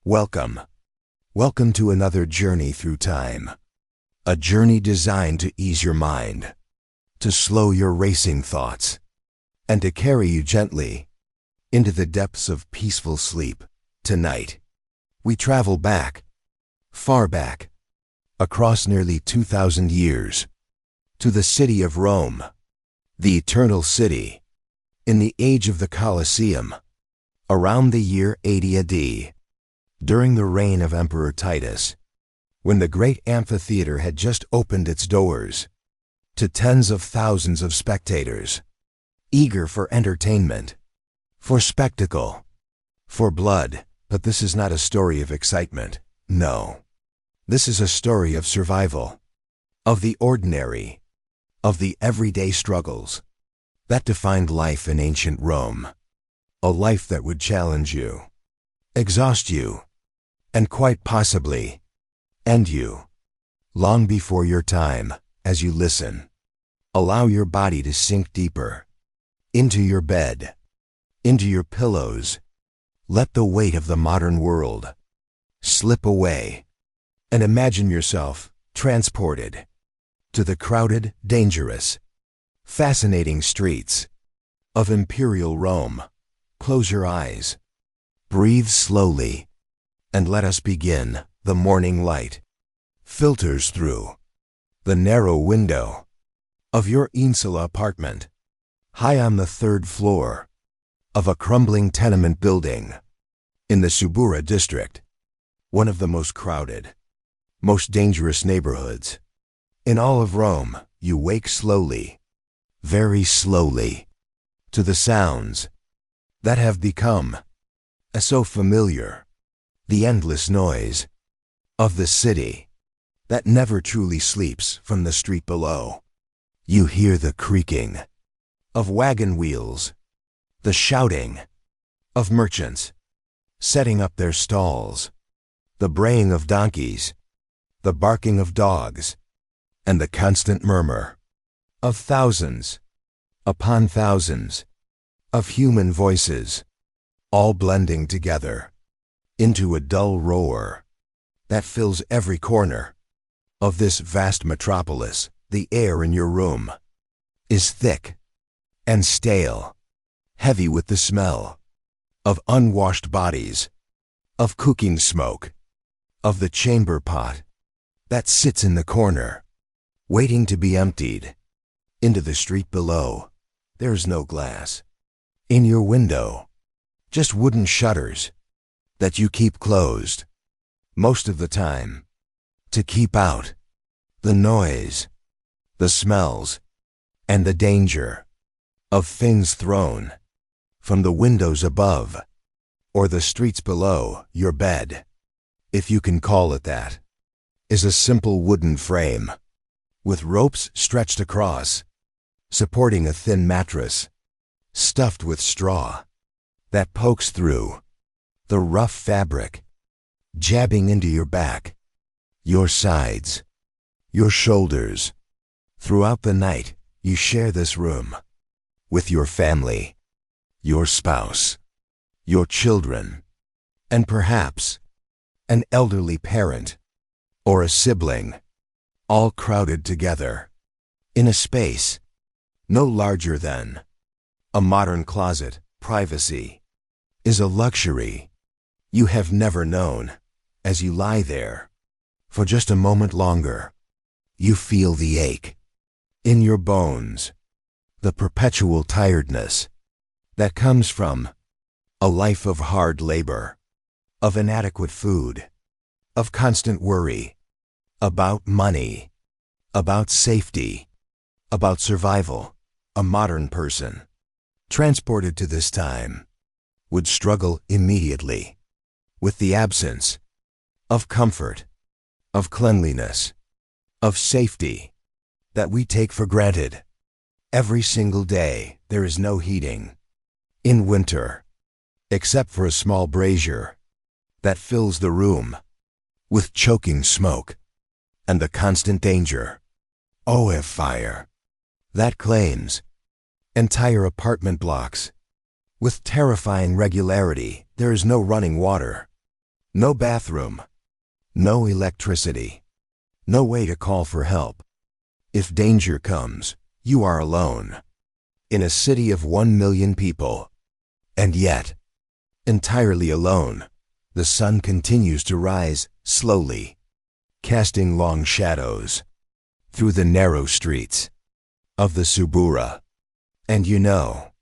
Welcome. Welcome to another journey through time. A journey designed to ease your mind, to slow your racing thoughts, and to carry you gently into the depths of peaceful sleep. Tonight, we travel back, far back, across nearly 2,000 years, to the city of Rome, the eternal city, in the age of the Colosseum, around the year 80 AD, during the reign of Emperor Titus, when the great amphitheater had just opened its doors to tens of thousands of spectators, eager for entertainment, for spectacle, for blood. But this is not a story of excitement. No. This is a story of survival, of the ordinary, of the everyday struggles that defined life in ancient Rome. A life that would challenge you, exhaust you, and quite possibly end you long before your time. As you listen, allow your body to sink deeper into your bed, into your pillows. Let the weight of the modern world slip away and imagine yourself transported to the crowded, dangerous, fascinating streets of Imperial Rome. Close your eyes, breathe slowly, and let us begin. The morning light filters through the narrow window of your insula apartment, high on the third floor of a crumbling tenement building in the Subura district, one of the most crowded, most dangerous neighborhoods in all of Rome. You wake slowly, very slowly, to the sounds that have become so familiar, the endless noise of the city that never truly sleeps. From the street below, you hear the creaking of wagon wheels, the shouting of merchants setting up their stalls, the braying of donkeys, the barking of dogs, and the constant murmur of thousands upon thousands of human voices, all blending together into a dull roar that fills every corner of this vast metropolis. The air in your room is thick and stale, heavy with the smell of unwashed bodies, of cooking smoke, of the chamber pot that sits in the corner, waiting to be emptied into the street below. There's no glass in your window, just wooden shutters that you keep closed most of the time to keep out the noise, the smells, and the danger of things thrown from the windows above or the streets below. Your bed, if you can call it that, is a simple wooden frame with ropes stretched across, supporting a thin mattress stuffed with straw that pokes through the rough fabric, jabbing into your back, your sides, your shoulders. Throughout the night, you share this room with your family, your spouse, your children, and perhaps an elderly parent or a sibling, all crowded together in a space no larger than a modern closet. Privacy is a luxury you have never known. As you lie there for just a moment longer, you feel the ache in your bones, the perpetual tiredness that comes from a life of hard labor, of inadequate food, of constant worry about money, about safety, about survival. A modern person transported to this time would struggle immediately with the absence of comfort, of cleanliness, of safety that we take for granted every single day. There is no heating in winter, except for a small brazier that fills the room with choking smoke and the constant danger of fire that claims entire apartment blocks with terrifying regularity. There is no running water, No bathroom, no electricity, no way to call for help. If danger comes, you are alone. In a city of 1 million people. And yet, entirely alone, the sun continues to rise slowly, casting long shadows through the narrow streets of the Subura. And you know,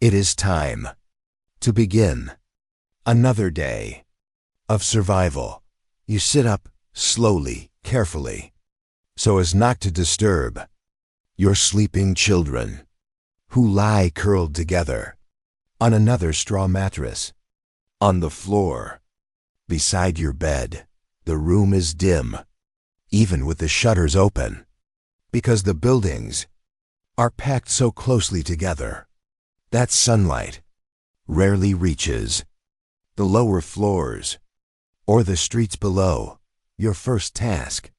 it is time to begin another day of survival. You sit up slowly, carefully, so as not to disturb your sleeping children, who lie curled together on another straw mattress. On the floor, beside your bed, the room is dim, even with the shutters open, because the buildings are packed so closely together that sunlight rarely reaches the lower floors or the streets below. Your first task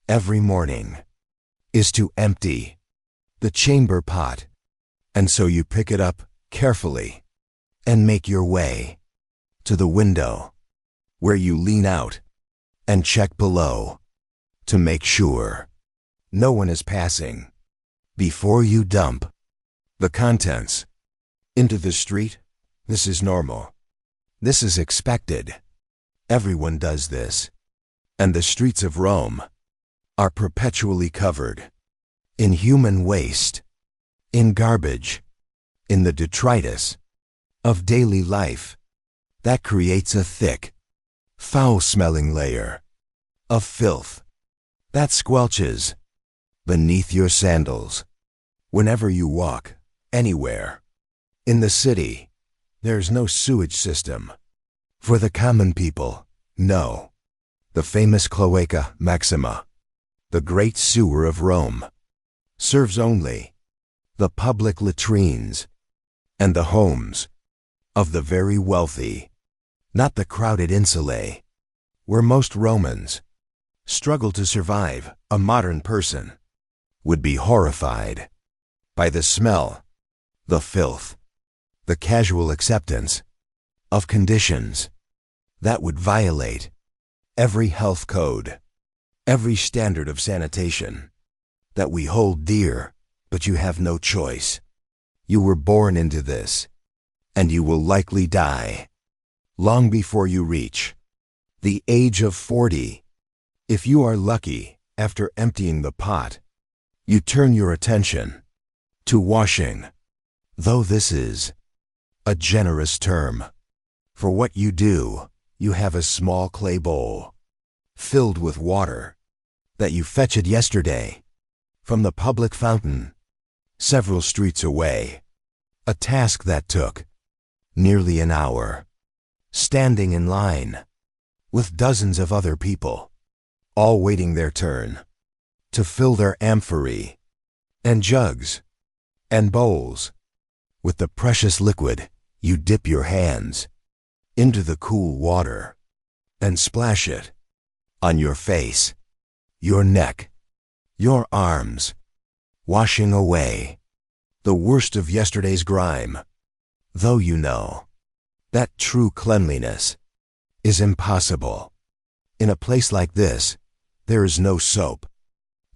every morning is to empty the chamber pot, and so you pick it up carefully and make your way to the window, where you lean out and check below to make sure no one is passing before you dump the contents into the street. This is normal. This is expected. Everyone does this. And the streets of Rome are perpetually covered in human waste, in garbage, in the detritus of daily life. That creates a thick, foul-smelling layer of filth that squelches beneath your sandals. Whenever you walk anywhere in the city, there's no sewage system for the common people. No. The famous Cloaca Maxima, the great sewer of Rome, serves only the public latrines and the homes of the very wealthy, not the crowded insulae, where most Romans struggle to survive. A modern person would be horrified by the smell, the filth, the casual acceptance of conditions that would violate every health code, every standard of sanitation that we hold dear. But you have no choice. You were born into this, and you will likely die long before you reach the age of 40. If you are lucky, after emptying the pot, you turn your attention to washing, though this is a generous term. For what you do, you have a small clay bowl filled with water that you fetched yesterday from the public fountain several streets away, a task that took nearly an hour, standing in line with dozens of other people, all waiting their turn to fill their amphorae and jugs and bowls with the precious liquid. You dip your hands into the cool water and splash it on your face, your neck, your arms, washing away the worst of yesterday's grime, though you know that true cleanliness is impossible. In a place like this, there is no soap,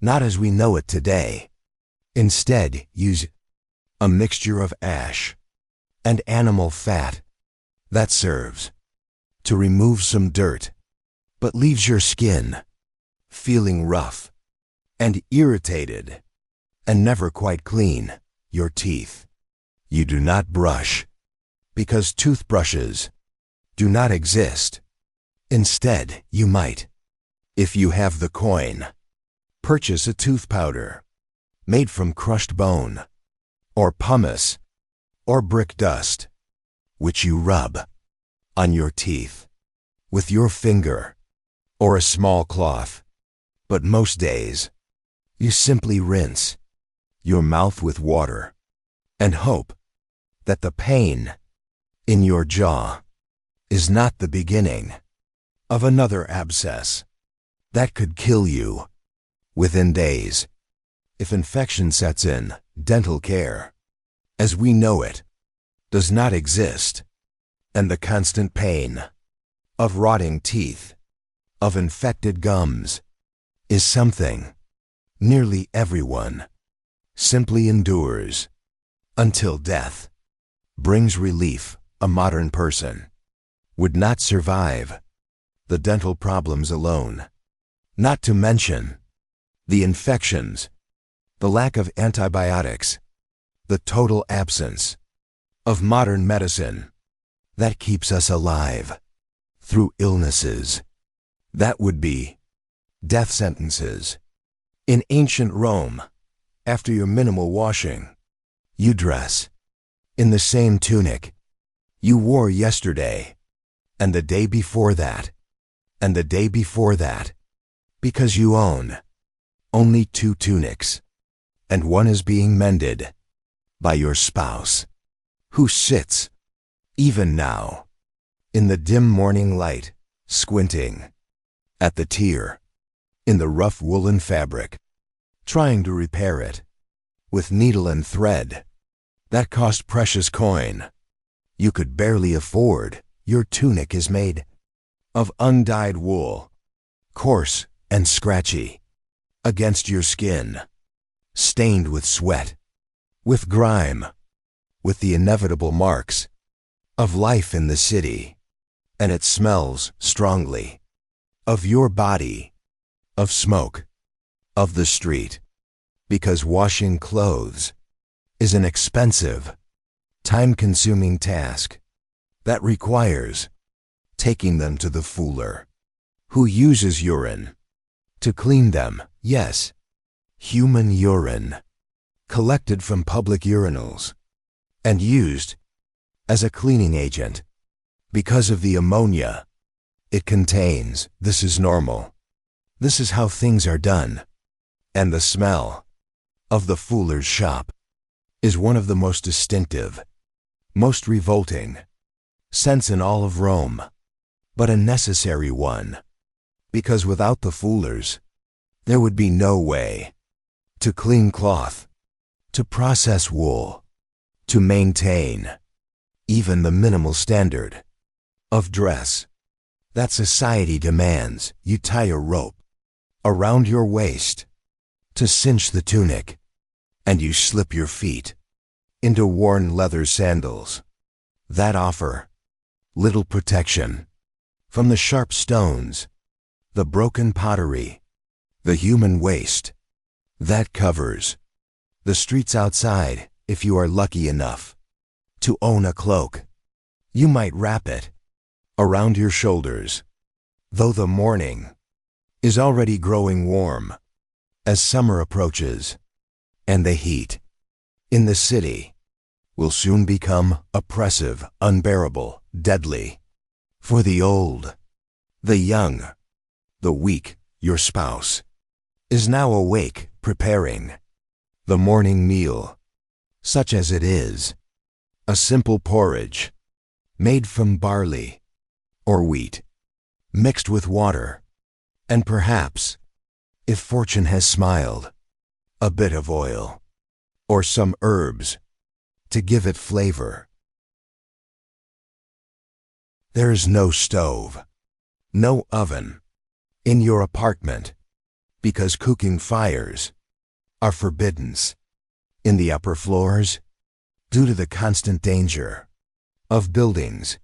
not as we know it today. Instead, use a mixture of ash and animal fat that serves to remove some dirt, but leaves your skin feeling rough and irritated and never quite clean. Your teeth. You do not brush because toothbrushes do not exist. Instead, you might, if you have the coin, purchase a tooth powder made from crushed bone or pumice or brick dust, which you rub on your teeth with your finger or a small cloth. But most days, you simply rinse your mouth with water and hope that the pain in your jaw is not the beginning of another abscess that could kill you within days. If infection sets in, dental care, as we know it, does not exist, and the constant pain of rotting teeth, of infected gums, is something nearly everyone simply endures until death brings relief. A modern person would not survive the dental problems alone, not to mention the infections, the lack of antibiotics, the total absence of modern medicine that keeps us alive through illnesses that would be death sentences. In ancient Rome, after your minimal washing, you dress in the same tunic you wore yesterday, and the day before that, and the day before that, because you own only 2 tunics, and one is being mended by your spouse, who sits, even now, in the dim morning light, squinting at the tear in the rough woolen fabric, trying to repair it with needle and thread that cost precious coin you could barely afford. Your tunic is made of undyed wool, coarse and scratchy against your skin, stained with sweat, with grime, with the inevitable marks of life in the city, and it smells strongly of your body, of smoke, of the street, because washing clothes is an expensive, time-consuming task that requires taking them to the fuller, who uses urine to clean them. Yes, human urine, collected from public urinals and used as a cleaning agent because of the ammonia it contains. This is normal. This is how things are done. And the smell of the fuller's shop is one of the most distinctive, most revolting scents in all of Rome, but a necessary one, because without the fullers, there would be no way to clean cloth, to process wool, to maintain even the minimal standard of dress that society demands. You tie a rope around your waist to cinch the tunic, and you slip your feet into worn leather sandals that offer little protection from the sharp stones, the broken pottery, the human waste that covers the streets outside. If you are lucky enough to own a cloak, you might wrap it around your shoulders, though the morning is already growing warm as summer approaches, and the heat in the city will soon become oppressive, unbearable, deadly. For the old, the young, the weak, your spouse is now awake, preparing the morning meal, such as it is, a simple porridge made from barley or wheat, mixed with water, and perhaps, if fortune has smiled, a bit of oil or some herbs to give it flavor. There is no stove, no oven in your apartment, because cooking fires are forbidden in the upper floors due to the constant danger of buildings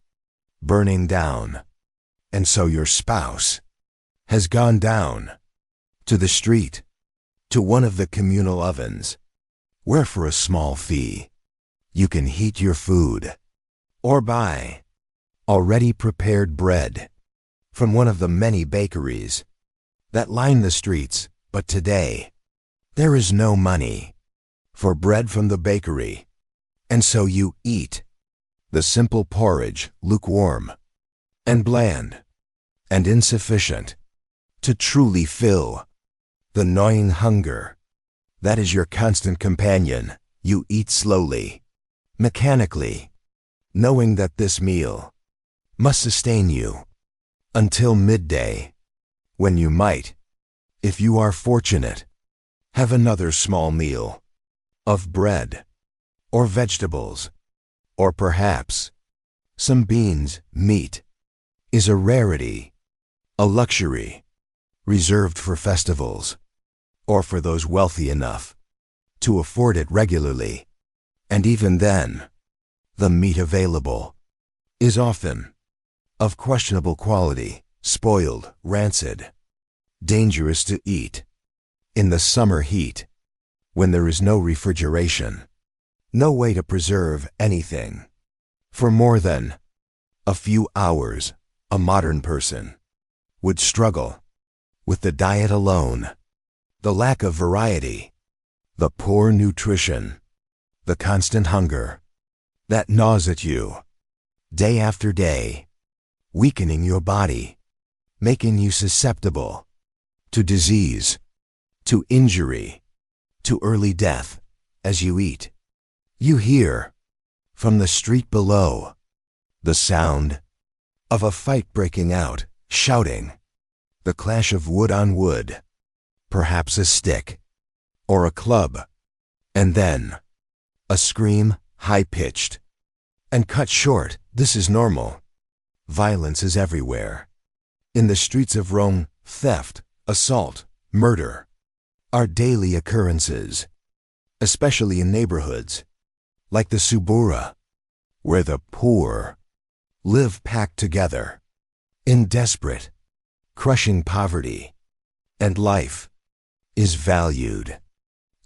burning down. And so your spouse has gone down to the street, to one of the communal ovens, where for a small fee you can heat your food or buy already prepared bread from one of the many bakeries that line the streets. But today, there is no money for bread from the bakery, and so you eat the simple porridge, lukewarm and bland and insufficient to truly fill the gnawing hunger that is your constant companion. You eat slowly, mechanically, knowing that this meal must sustain you until midday, when you might, if you are fortunate, have another small meal of bread or vegetables, or perhaps some beans, meat, is a rarity, a luxury, reserved for festivals, or for those wealthy enough to afford it regularly. And even then, the meat available is often of questionable quality, spoiled, rancid, dangerous to eat. In the summer heat, when there is no refrigeration, no way to preserve anything for more than a few hours, a modern person would struggle with the diet alone, the lack of variety, the poor nutrition, the constant hunger that gnaws at you day after day, weakening your body, making you susceptible to disease, to injury, to early death. As you eat, you hear from the street below the sound of a fight breaking out, shouting, the clash of wood on wood, perhaps a stick or a club, and then a scream, high-pitched and cut short. This is normal. Violence is everywhere. In the streets of Rome, theft, assault, murder are daily occurrences, especially in neighborhoods like the Subura, where the poor live packed together in desperate, crushing poverty, and life is valued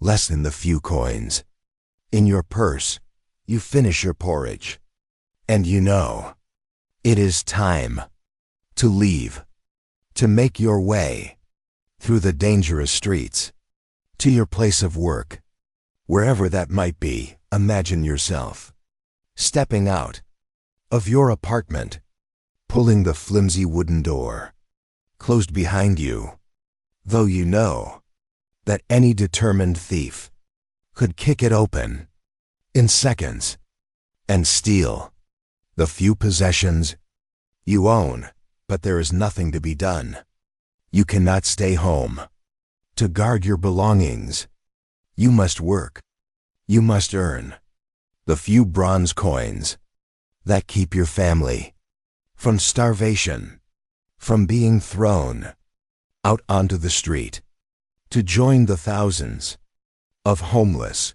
less than the few coins in your purse. You finish your porridge, and you know it is time to leave, to make your way through the dangerous streets to your place of work, wherever that might be. Imagine yourself stepping out of your apartment, pulling the flimsy wooden door closed behind you, though you know that any determined thief could kick it open in seconds and steal the few possessions you own. But there is nothing to be done. You cannot stay home to guard your belongings. You must work. You must earn the few bronze coins that keep your family from starvation, from being thrown out onto the street, to join the thousands of homeless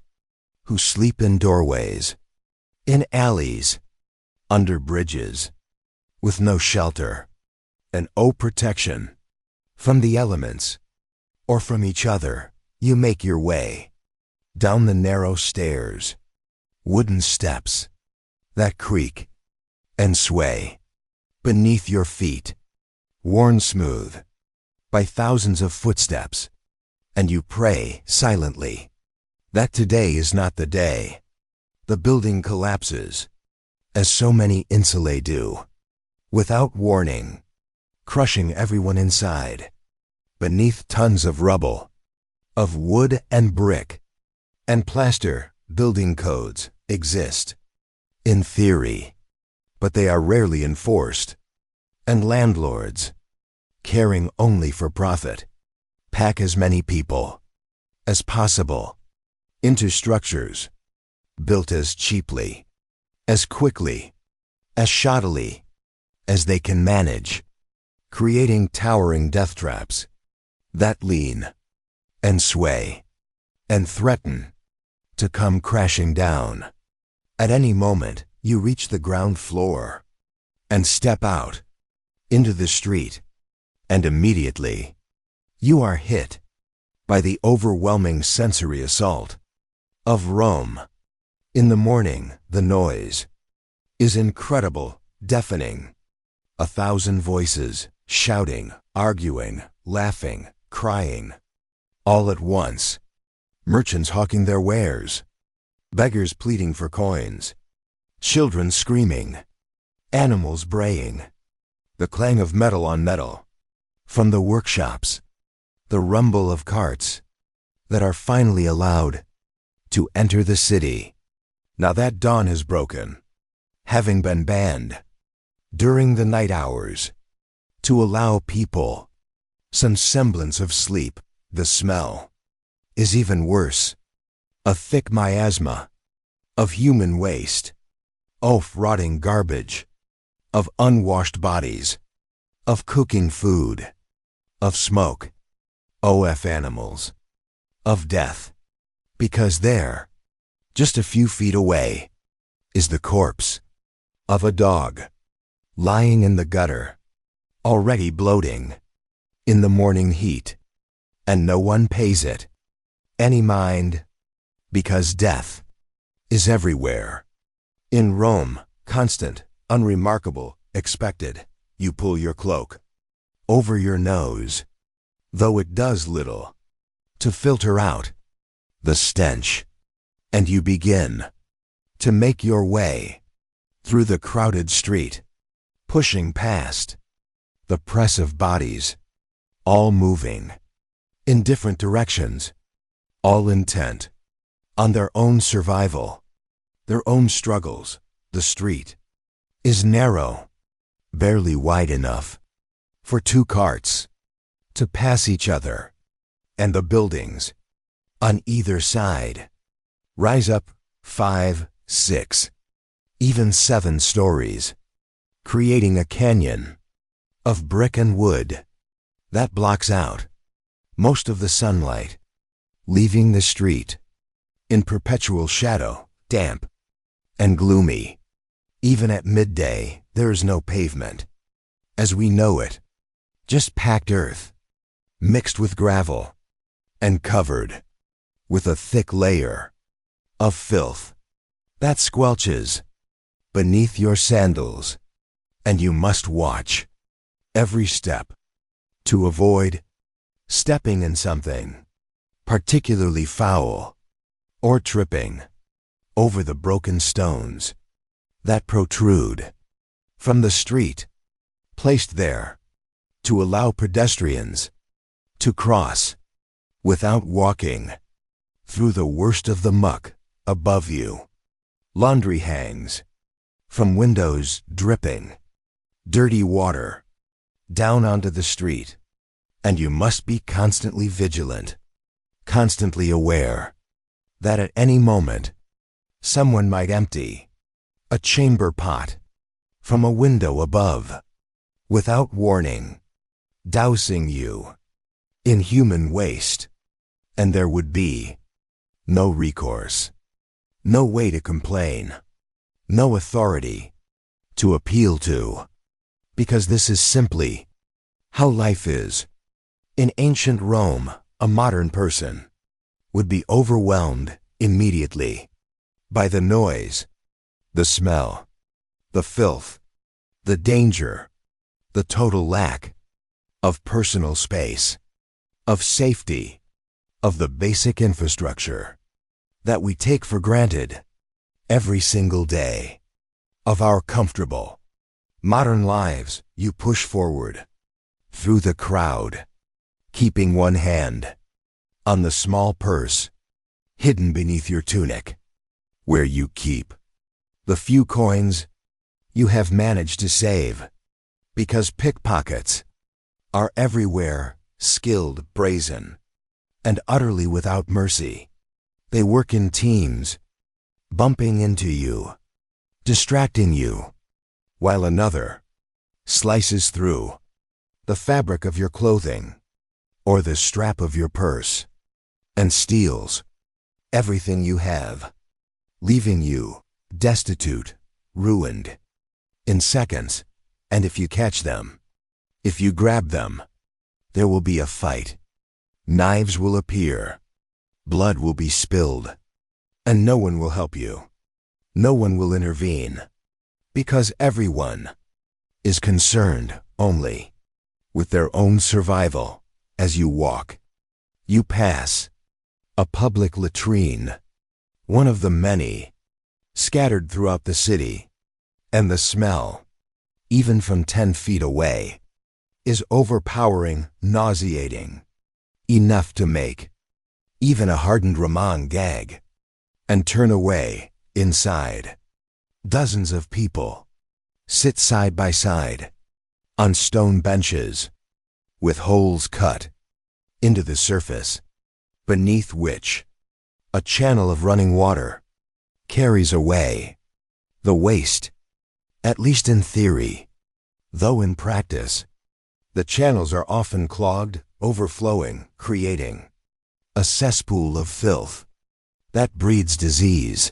who sleep in doorways, in alleys, under bridges, with no shelter and protection from the elements or from each other. You make your way down the narrow stairs, wooden steps that creak and sway beneath your feet, worn smooth by thousands of footsteps, and you pray silently that today is not the day. The building collapses, as so many insulae do, without warning, crushing everyone inside, beneath tons of rubble, of wood and brick and plaster. Building codes exist in theory, but they are rarely enforced, and landlords, caring only for profit, pack as many people as possible into structures built as cheaply, as quickly, as shoddily as they can manage, creating towering death traps that lean and sway and threaten to come crashing down. At any moment, you reach the ground floor and step out into the street, and immediately you are hit by the overwhelming sensory assault of Rome. In the morning, the noise is incredible, deafening. 1,000 voices shouting, arguing, laughing, crying, all at once. Merchants hawking their wares, beggars pleading for coins, children screaming, animals braying, the clang of metal on metal from the workshops, the rumble of carts that are finally allowed to enter the city. Now that dawn has broken, having been banned during the night hours to allow people some semblance of sleep. The smell is even worse, a thick miasma of human waste, rotting garbage, of unwashed bodies, of cooking food, of smoke, of animals, of death. Because there, just a few feet away, is the corpse of a dog, lying in the gutter, already bloating, in the morning heat, and no one pays it any mind, because death is everywhere. In Rome, constant, unremarkable, expected, you pull your cloak over your nose, though it does little to filter out the stench, and you begin to make your way through the crowded street, pushing past the press of bodies, all moving in different directions, all intent on their own survival, their own struggles. The street is narrow, barely wide enough for two carts to pass each other, and the buildings on either side rise up 5, 6, even 7 stories, creating a canyon of brick and wood that blocks out most of the sunlight, leaving the street in perpetual shadow, damp and gloomy. Even at midday, there is no pavement, as we know it, just packed earth, mixed with gravel, and covered with a thick layer of filth that squelches beneath your sandals, and you must watch every step to avoid stepping in something particularly foul or tripping over the broken stones that protrude from the street, placed there to allow pedestrians to cross without walking through the worst of the muck above you. Laundry hangs from windows, dripping dirty water down onto the street, and you must be constantly vigilant, constantly aware that at any moment someone might empty a chamber pot from a window above without warning, dousing you in human waste, and there would be no recourse, no way to complain, no authority to appeal to, because this is simply how life is. In ancient Rome, a modern person would be overwhelmed immediately by the noise, the smell, the filth, the danger, the total lack of personal space, of safety, of the basic infrastructure that we take for granted every single day. Of our comfortable, modern lives, you push forward through the crowd, keeping one hand on the small purse hidden beneath your tunic, where you keep the few coins you have managed to save, because pickpockets are everywhere, skilled, brazen, and utterly without mercy. They work in teams, bumping into you, distracting you, while another slices through the fabric of your clothing or the strap of your purse and steals everything you have, leaving you destitute, ruined, in seconds. And if you catch them, if you grab them, there will be a fight. Knives will appear, blood will be spilled, and no one will help you. No one will intervene, because everyone is concerned only with their own survival. As you walk, you pass a public latrine, one of the many scattered throughout the city, and the smell, even from 10 feet away, is overpowering, nauseating, enough to make even a hardened Raman gag and turn away. Inside, dozens of people sit side by side on stone benches with holes cut into the surface, beneath which a channel of running water carries away the waste at least in theory, though in practice, the channels are often clogged, overflowing, creating a cesspool of filth that breeds disease,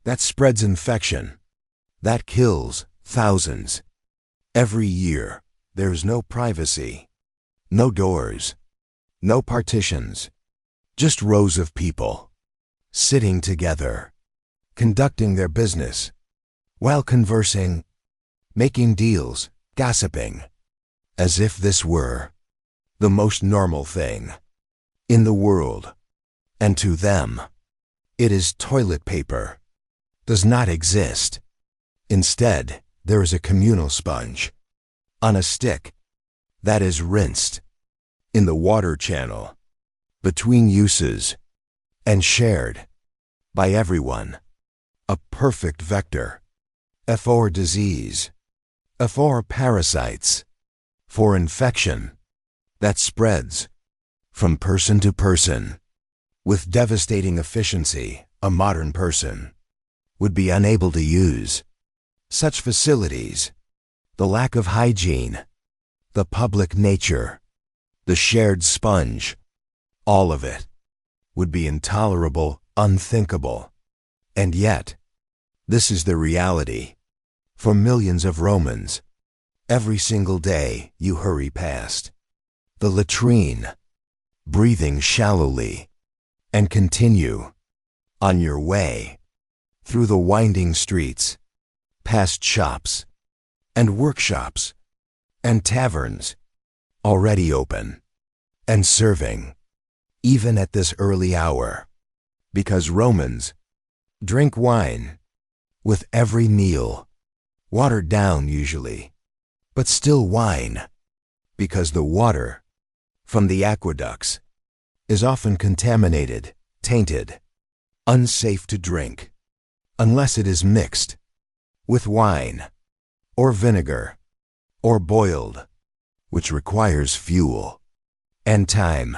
that spreads infection, that kills thousands. Every year, there's no privacy, no doors, no partitions, just rows of people sitting together, conducting their business, while conversing, making deals, gossiping, as if this were the most normal thing in the world. And to them, it is toilet paper does not exist. Instead, there is a communal sponge on a stick that is rinsed in the water channel between uses and shared by everyone. A perfect vector for disease, for parasites, for infection that spreads from person to person with devastating efficiency. A modern person would be unable to use such facilities. The lack of hygiene, the public nature, the shared sponge, all of it would be intolerable, unthinkable. And yet, this is the reality for millions of Romans. Every single day you hurry past the latrine, breathing shallowly, and continue on your way through the winding streets, past shops and workshops and taverns already open and serving, even at this early hour, because Romans drink wine with every meal, watered down usually, but still wine, because the water from the aqueducts is often contaminated, tainted, unsafe to drink, unless it is mixed with wine or vinegar or boiled, which requires fuel and time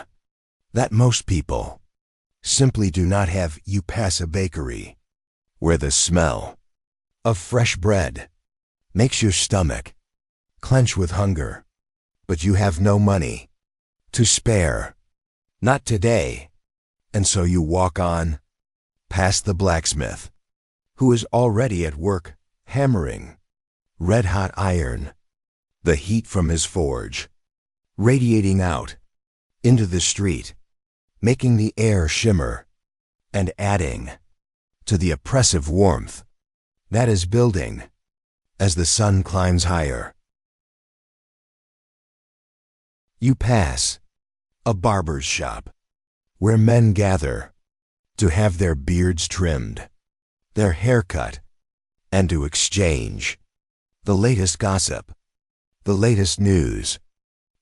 that most people simply do not have. You pass a bakery where the smell of fresh bread makes your stomach clench with hunger, but you have no money to spare. Not today. And so you walk on past the blacksmith, who is already at work hammering red-hot iron, the heat from his forge radiating out into the street, making the air shimmer and adding to the oppressive warmth that is building as the sun climbs higher. You pass a barber's shop where men gather to have their beards trimmed, their hair cut, and to exchange the latest gossip, the latest news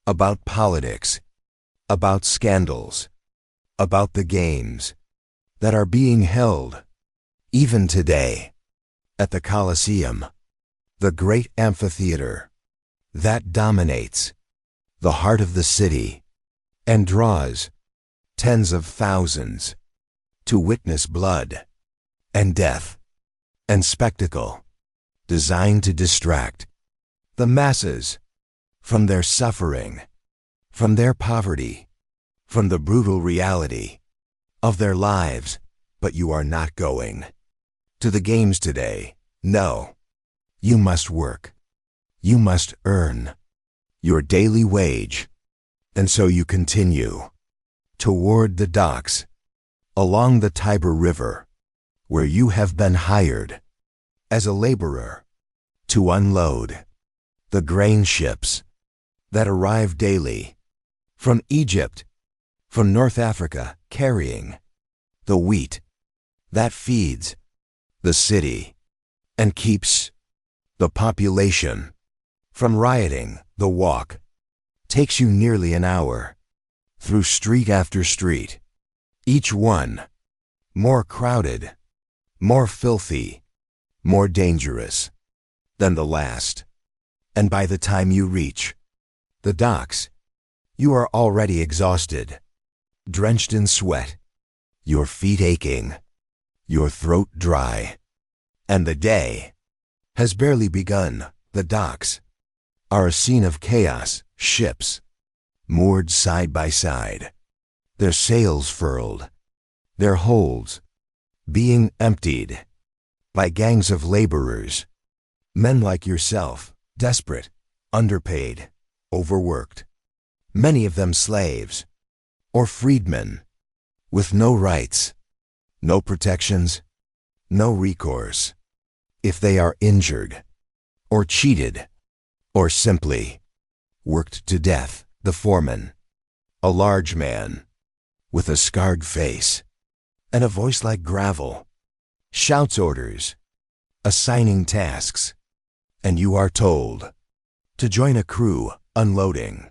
about politics, about scandals, about the games that are being held even today at the Colosseum, the great amphitheater that dominates the heart of the city and draws tens of thousands to witness blood and death and spectacle, designed to distract the masses from their suffering, from their poverty, from the brutal reality of their lives. But you are not going to the games today. No, you must work. You must earn your daily wage. And so you continue toward the docks along the Tiber River, where you have been hired as a laborer to unload the grain ships that arrive daily from Egypt, from North Africa, carrying the wheat that feeds the city and keeps the population from rioting. The walk takes you nearly an hour through street after street, each one more crowded, more filthy, more dangerous than the last. And by the time you reach the docks, you are already exhausted, drenched in sweat, your feet aching, your throat dry, and the day has barely begun. The docks are a scene of chaos, ships moored side by side, their sails furled, their holds being emptied by gangs of laborers, men like yourself, desperate, underpaid, overworked, many of them slaves or freedmen, with no rights, no protections, no recourse. If they are injured, or cheated, or simply worked to death, the foreman, a large man, with a scarred face and a voice like gravel, shouts orders, assigning tasks, and you are told to join a crew unloading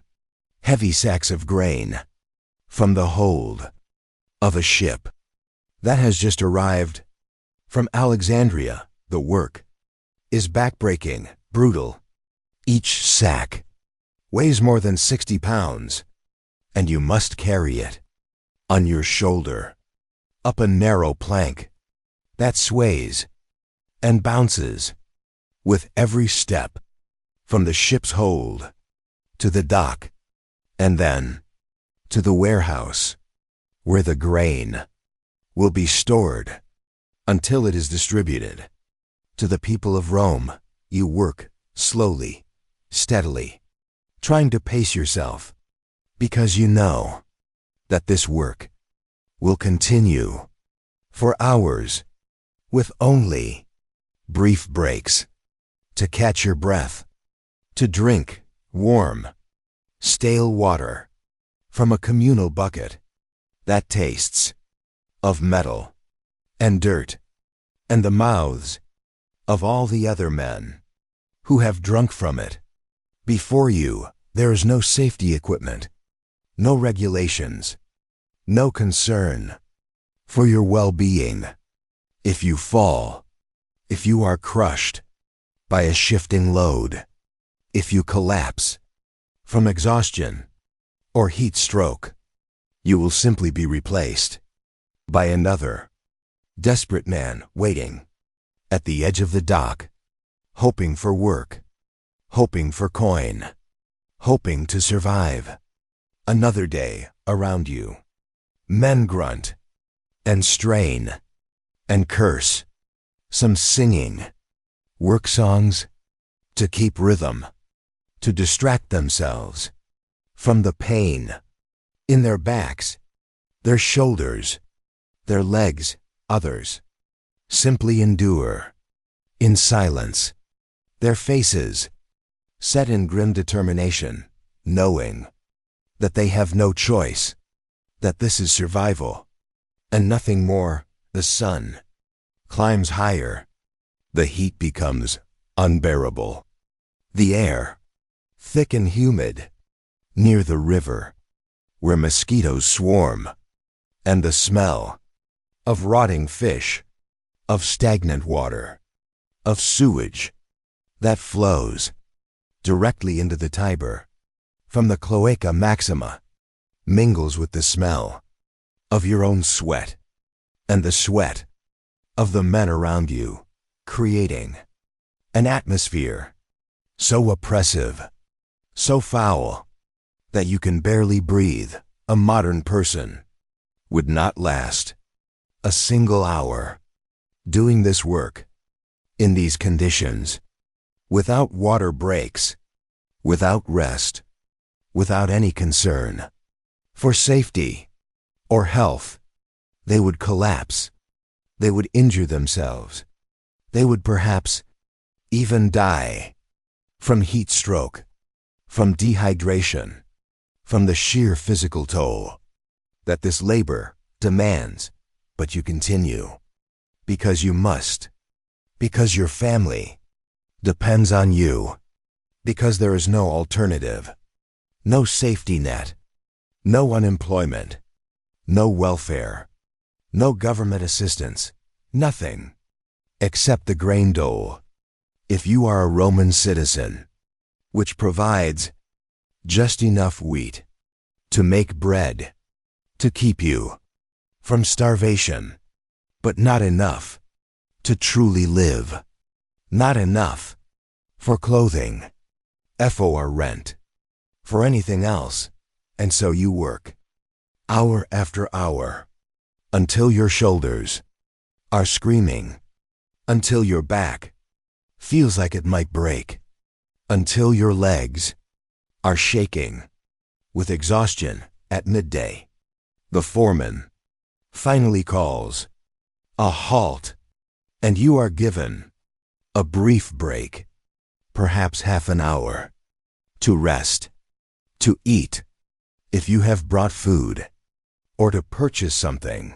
heavy sacks of grain from the hold of a ship that has just arrived from Alexandria. The work is backbreaking, brutal. Each sack weighs more than 60 pounds, and you must carry it on your shoulder up a narrow plank that sways and bounces with every step from the ship's hold to the dock and then to the warehouse where the grain will be stored until it is distributed to the people of Rome. You work slowly, steadily, trying to pace yourself, because you know that this work will continue for hours, with only brief breaks to catch your breath, to drink warm, stale water from a communal bucket that tastes of metal and dirt and the mouths of all the other men who have drunk from it. Before you, there is no safety equipment, no regulations, no concern for your well-being. If you fall, if you are crushed by a shifting load, if you collapse from exhaustion or heat stroke, you will simply be replaced by another desperate man waiting at the edge of the dock, hoping for work, hoping for coin, hoping to survive. Another day around you, men grunt and strain and curse, some singing work songs to keep rhythm, to distract themselves from the pain in their backs, their shoulders, their legs. Others simply endure in silence, their faces set in grim determination, knowing that they have no choice, that this is survival and nothing more. The sun climbs higher, the heat becomes unbearable, the air thick and humid near the river where mosquitoes swarm, and the smell of rotting fish, of stagnant water, of sewage that flows directly into the Tiber from the Cloaca Maxima, mingles with the smell of your own sweat and the sweat of the men around you, creating an atmosphere so oppressive, so foul, that you can barely breathe. A modern person would not last a single hour doing this work in these conditions, without water breaks, without rest, without any concern for safety or health. They would collapse, they would injure themselves, they would perhaps even die from heat stroke, from dehydration, from the sheer physical toll that this labor demands. But you continue because you must, because your family depends on you, because there is no alternative, no safety net, no unemployment, no welfare, no government assistance, nothing except the grain dole. If you are a Roman citizen, which provides just enough wheat to make bread, to keep you from starvation, but not enough to truly live, Not enough. For clothing. For rent. For anything else. And so you work. Hour after hour. Until your shoulders are screaming. Until your back feels like it might break. Until your legs are shaking with exhaustion. At midday, the foreman finally calls a halt, and you are given a brief break, perhaps half an hour, to rest, to eat, if you have brought food, or to purchase something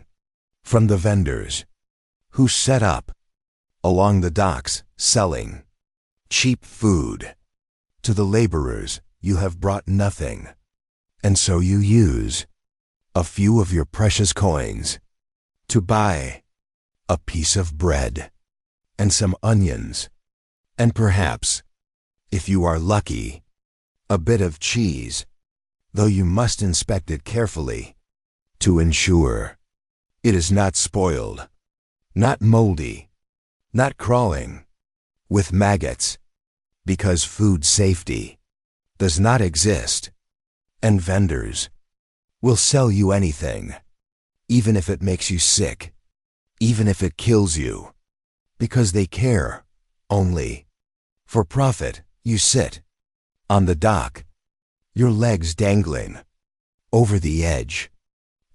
from the vendors who set up along the docks selling cheap food. To the laborers, you have brought nothing, and so you use a few of your precious coins to buy a piece of bread and some onions, and perhaps, if you are lucky, a bit of cheese, though you must inspect it carefully to ensure it is not spoiled, not moldy, not crawling with maggots, because food safety does not exist, and vendors will sell you anything, even if it makes you sick, even if it kills you, because they care only for profit. You sit on the dock, your legs dangling over the edge,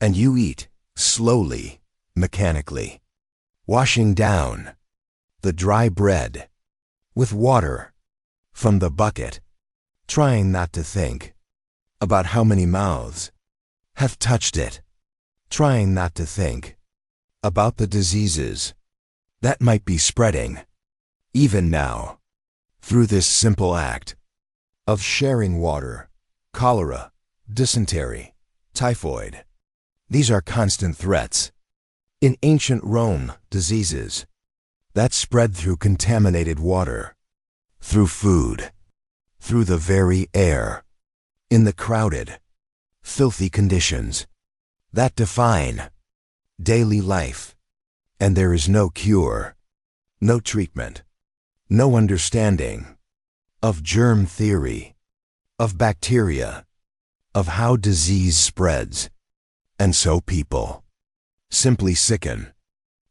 and you eat slowly, mechanically, washing down the dry bread with water from the bucket, trying not to think about how many mouths have touched it, trying not to think about the diseases that might be spreading, even now, through this simple act of sharing water. Cholera, dysentery, typhoid. These are constant threats. In ancient Rome, diseases that spread through contaminated water, through food, through the very air, in the crowded, filthy conditions that define daily life. And there is no cure, no treatment, no understanding of germ theory, of bacteria, of how disease spreads. And so people simply sicken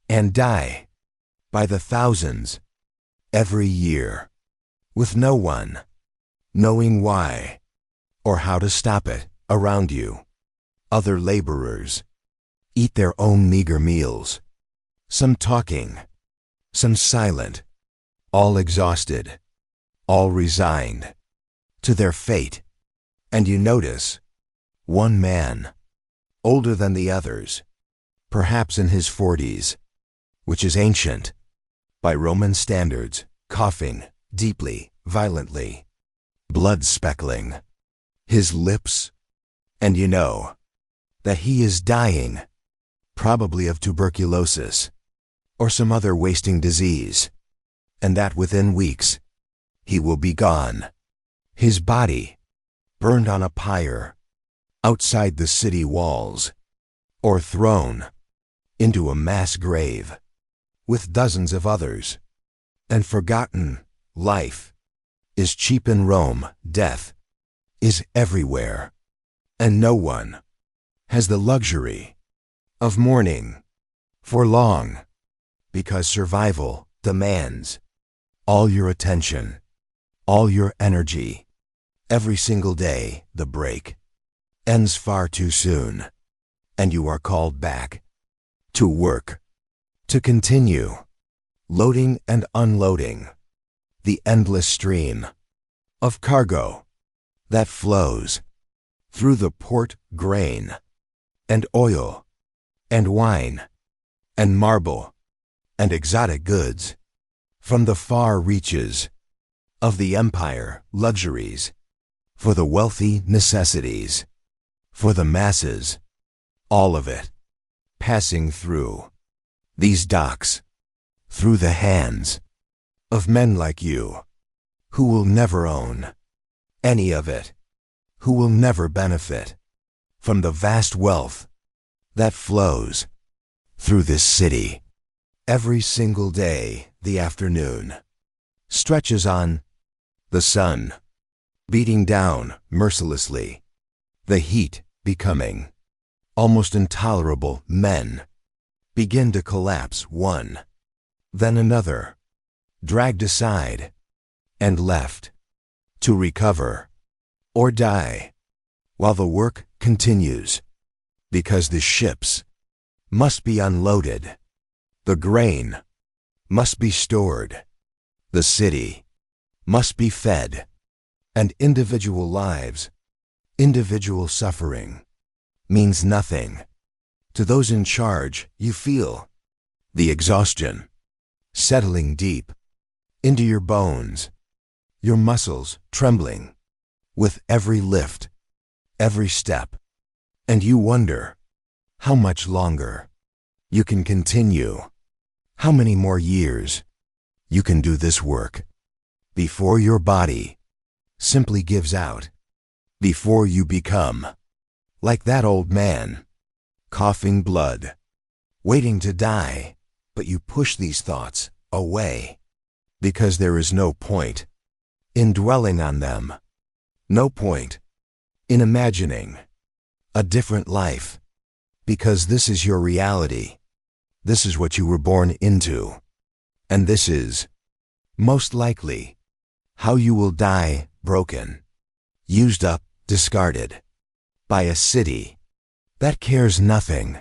and die by the thousands every year, with no one knowing why or how to stop it. Around you, other laborers eat their own meager meals, some talking, some silent, all exhausted, all resigned to their fate. And you notice one man, older than the others, perhaps in his 40s, which is ancient by Roman standards, coughing deeply, violently, blood speckling his lips, and you know that he is dying, probably of tuberculosis or some other wasting disease, and that within weeks he will be gone, his body burned on a pyre outside the city walls, or thrown into a mass grave with dozens of others, and forgotten. Life is cheap in Rome, death is everywhere, and no one has the luxury of mourning for long, because survival demands all your attention, all your energy. Every single day, the break ends far too soon, and you are called back to work, to continue loading and unloading the endless stream of cargo that flows through the port. Grain and oil and wine and marble and exotic goods from the far reaches of the empire. Luxuries for the wealthy, necessities for the masses, all of it passing through these docks, through the hands of men like you, who will never own any of it, who will never benefit from the vast wealth that flows through this city. Every single day, the afternoon stretches on. The sun, beating down mercilessly. The heat becoming almost intolerable. Men begin to collapse, one, then another, dragged aside and left to recover or die, while the work continues, because the ships must be unloaded, the grain must be stored, the city must be fed, and individual lives, individual suffering, means nothing to those in charge. You feel the exhaustion settling deep into your bones, your muscles trembling with every lift, every step, and you wonder how much longer you can continue, how many more years you can do this work before your body simply gives out, before you become like that old man, coughing blood, waiting to die. But you push these thoughts away because there is no point in dwelling on them, no point in imagining a different life, because this is your reality. This is what you were born into, and this is most likely how you will die, broken, used up, discarded by a city that cares nothing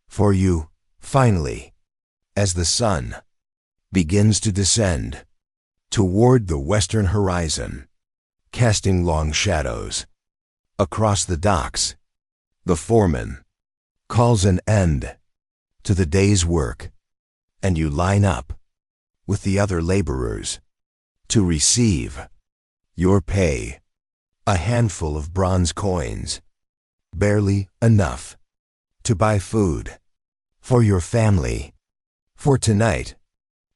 for you. Finally, as the sun begins to descend toward the western horizon, casting long shadows across the docks, the foreman calls an end to the day's work, and you line up with the other laborers to receive your pay, a handful of bronze coins, barely enough to buy food for your family for tonight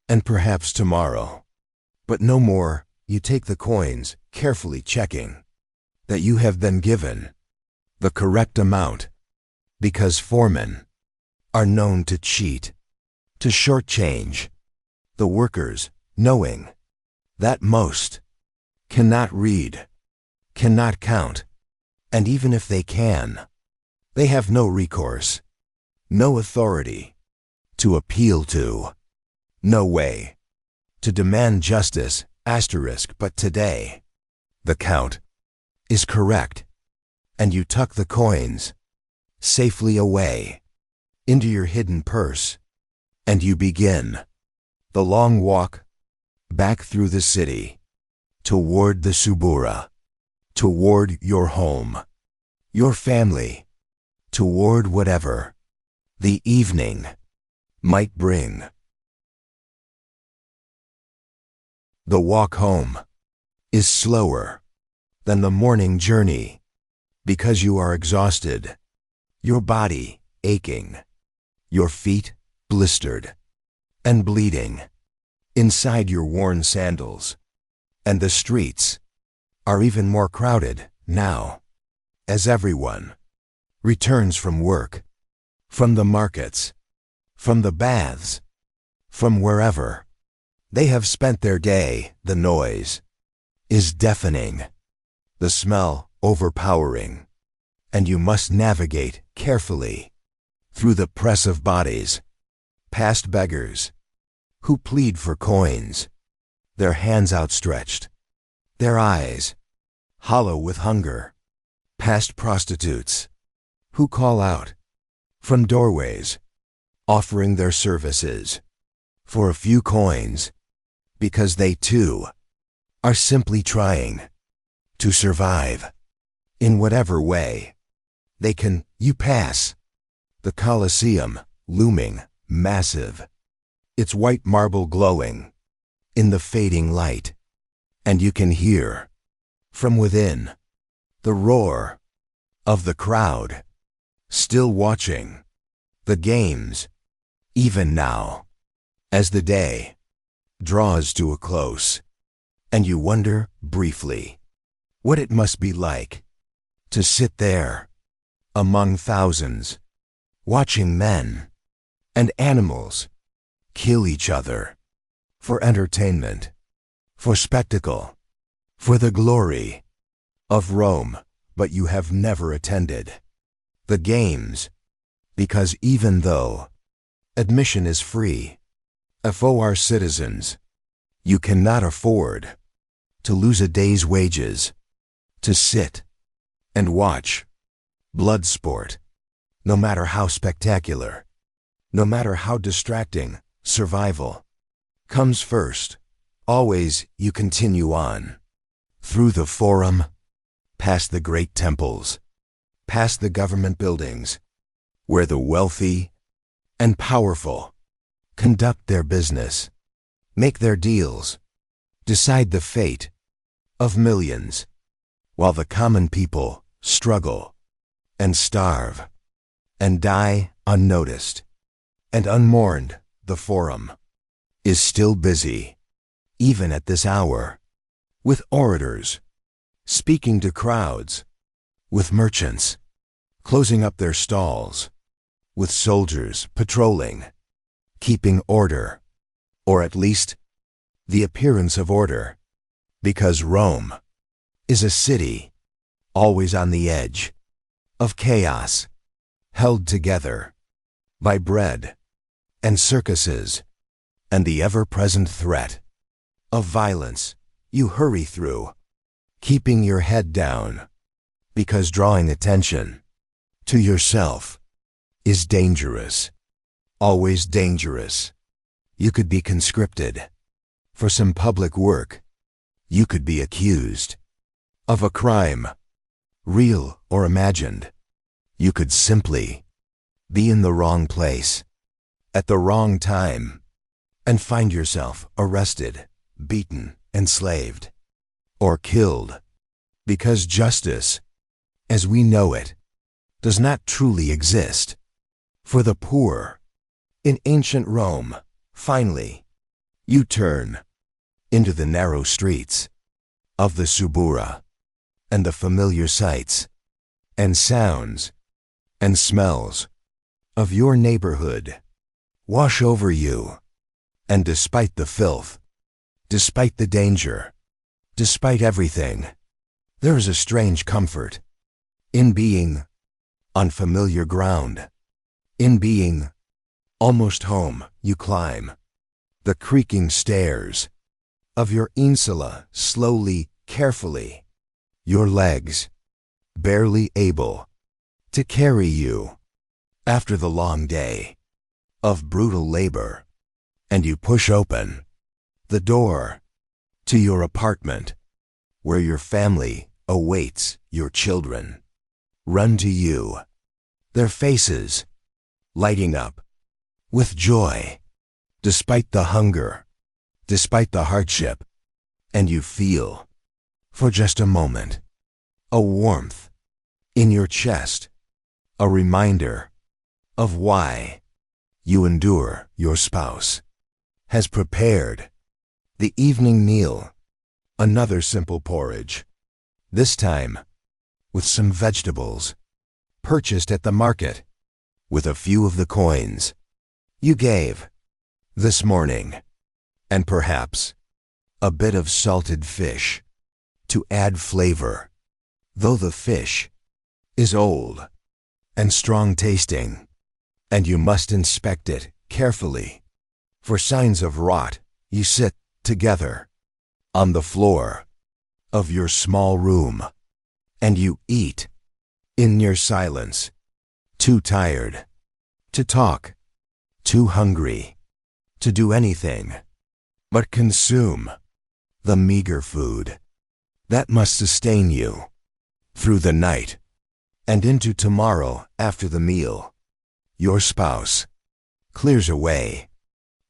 and perhaps tomorrow, but no more. You take the coins, carefully checking that you have been given the correct amount, because foremen are known to cheat, to shortchange the workers, knowing that most cannot read, cannot count, and even if they can, they have no recourse, no authority to appeal to, no way to demand justice, but today the count is correct, and you tuck the coins safely away into your hidden purse, and you begin the long walk back through the city toward the Subura, toward your home, your family, toward whatever the evening might bring. The walk home is slower than the morning journey because you are exhausted, your body aching, your feet blistered and bleeding inside your worn sandals, and the streets are even more crowded now as everyone returns from work, from the markets, from the baths, from wherever they have spent their day. The noise is deafening, the smell overpowering, and you must navigate carefully through the press of bodies, past beggars who plead for coins, their hands outstretched, their eyes hollow with hunger, past prostitutes who call out from doorways, offering their services for a few coins, because they too are simply trying to survive in whatever way they can. You pass the Colosseum, looming massive, its white marble glowing in the fading light, and you can hear from within the roar of the crowd, still watching the games, even now, as the day draws to a close, and you wonder briefly what it must be like to sit there among thousands, watching men and animals kill each other for entertainment, for spectacle, for the glory of Rome, but you have never attended the games, because even though admission is free, for citizens, you cannot afford to lose a day's wages to sit and watch blood sport, no matter how spectacular, no matter how distracting. Survival comes first. Always you continue on, through the forum, past the great temples, past the government buildings, where the wealthy and powerful conduct their business, make their deals, decide the fate of millions, while the common people struggle and starve and die unnoticed and unmourned. The forum is still busy, even at this hour, with orators speaking to crowds, with merchants closing up their stalls, with soldiers patrolling, keeping order, or at least the appearance of order, because Rome is a city always on the edge of chaos, held together by bread and circuses and the ever-present threat of violence. You hurry through, keeping your head down, because drawing attention to yourself is dangerous, always dangerous. You could be conscripted for some public work. You could be accused of a crime, real or imagined. You could simply be in the wrong place at the wrong time and find yourself arrested, beaten, enslaved, or killed, because justice, as we know it, does not truly exist for the poor. In ancient Rome, finally, you turn into the narrow streets of the Subura, and the familiar sights and sounds and smells of your neighborhood wash over you. And despite the filth, despite the danger, despite everything, there is a strange comfort in being on familiar ground, in being almost home. You climb the creaking stairs of your insula slowly, carefully, your legs barely able to carry you after the long day of brutal labor, and you push open the door to your apartment where your family awaits. Your children run to you, their faces lighting up with joy, despite the hunger, despite the hardship, and you feel, for just a moment, a warmth in your chest, a reminder of why you endure. Your spouse has prepared the evening meal, another simple porridge, this time with some vegetables purchased at the market, with a few of the coins you gave this morning, and perhaps a bit of salted fish to add flavor, though the fish is old and strong tasting, and you must inspect it carefully for signs of rot. You sit together on the floor of your small room, and you eat in near silence, too tired to talk, too hungry to do anything but consume the meager food that must sustain you through the night and into tomorrow. After the meal, your spouse clears away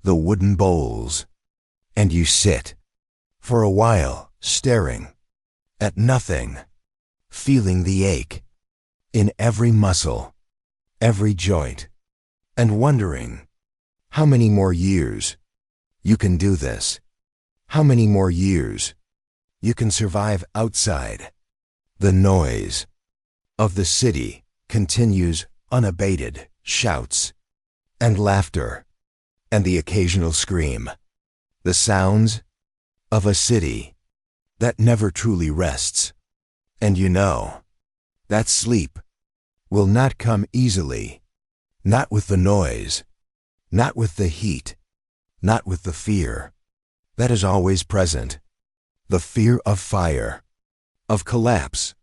the wooden bowls, and you sit for a while staring at nothing, feeling the ache in every muscle, every joint, and wondering how many more years you can do this, how many more years you can survive outside. The noise of the city continues unabated, shouts and laughter and the occasional scream, the sounds of a city that never truly rests. And you know that sleep will not come easily, not with the noise, not with the heat, not with the fear that is always present, the fear of fire, of collapse,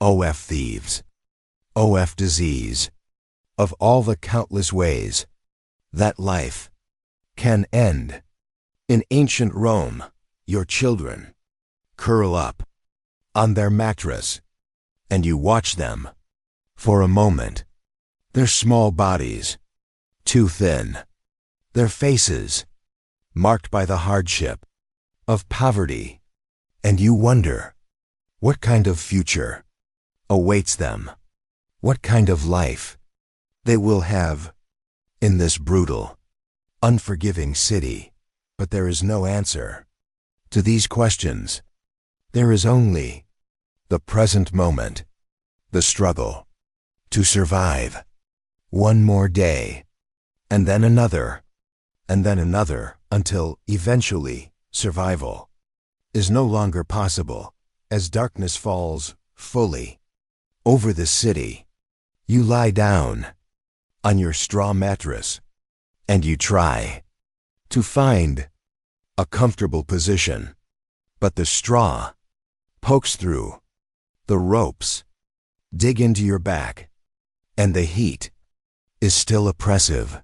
of thieves, of disease, of all the countless ways that life can end. In ancient Rome, your children curl up on their mattress, and you watch them for a moment, their small bodies too thin, their faces marked by the hardship of poverty, and you wonder what kind of future awaits them, what kind of life they will have in this brutal, unforgiving city. But there is no answer to these questions. There is only the present moment, the struggle to survive. One more day, and then another, until eventually survival is no longer possible. As darkness falls fully over the city, you lie down on your straw mattress and you try to find a comfortable position, but the straw pokes through the ropes, dig into your back, and the heat is still oppressive,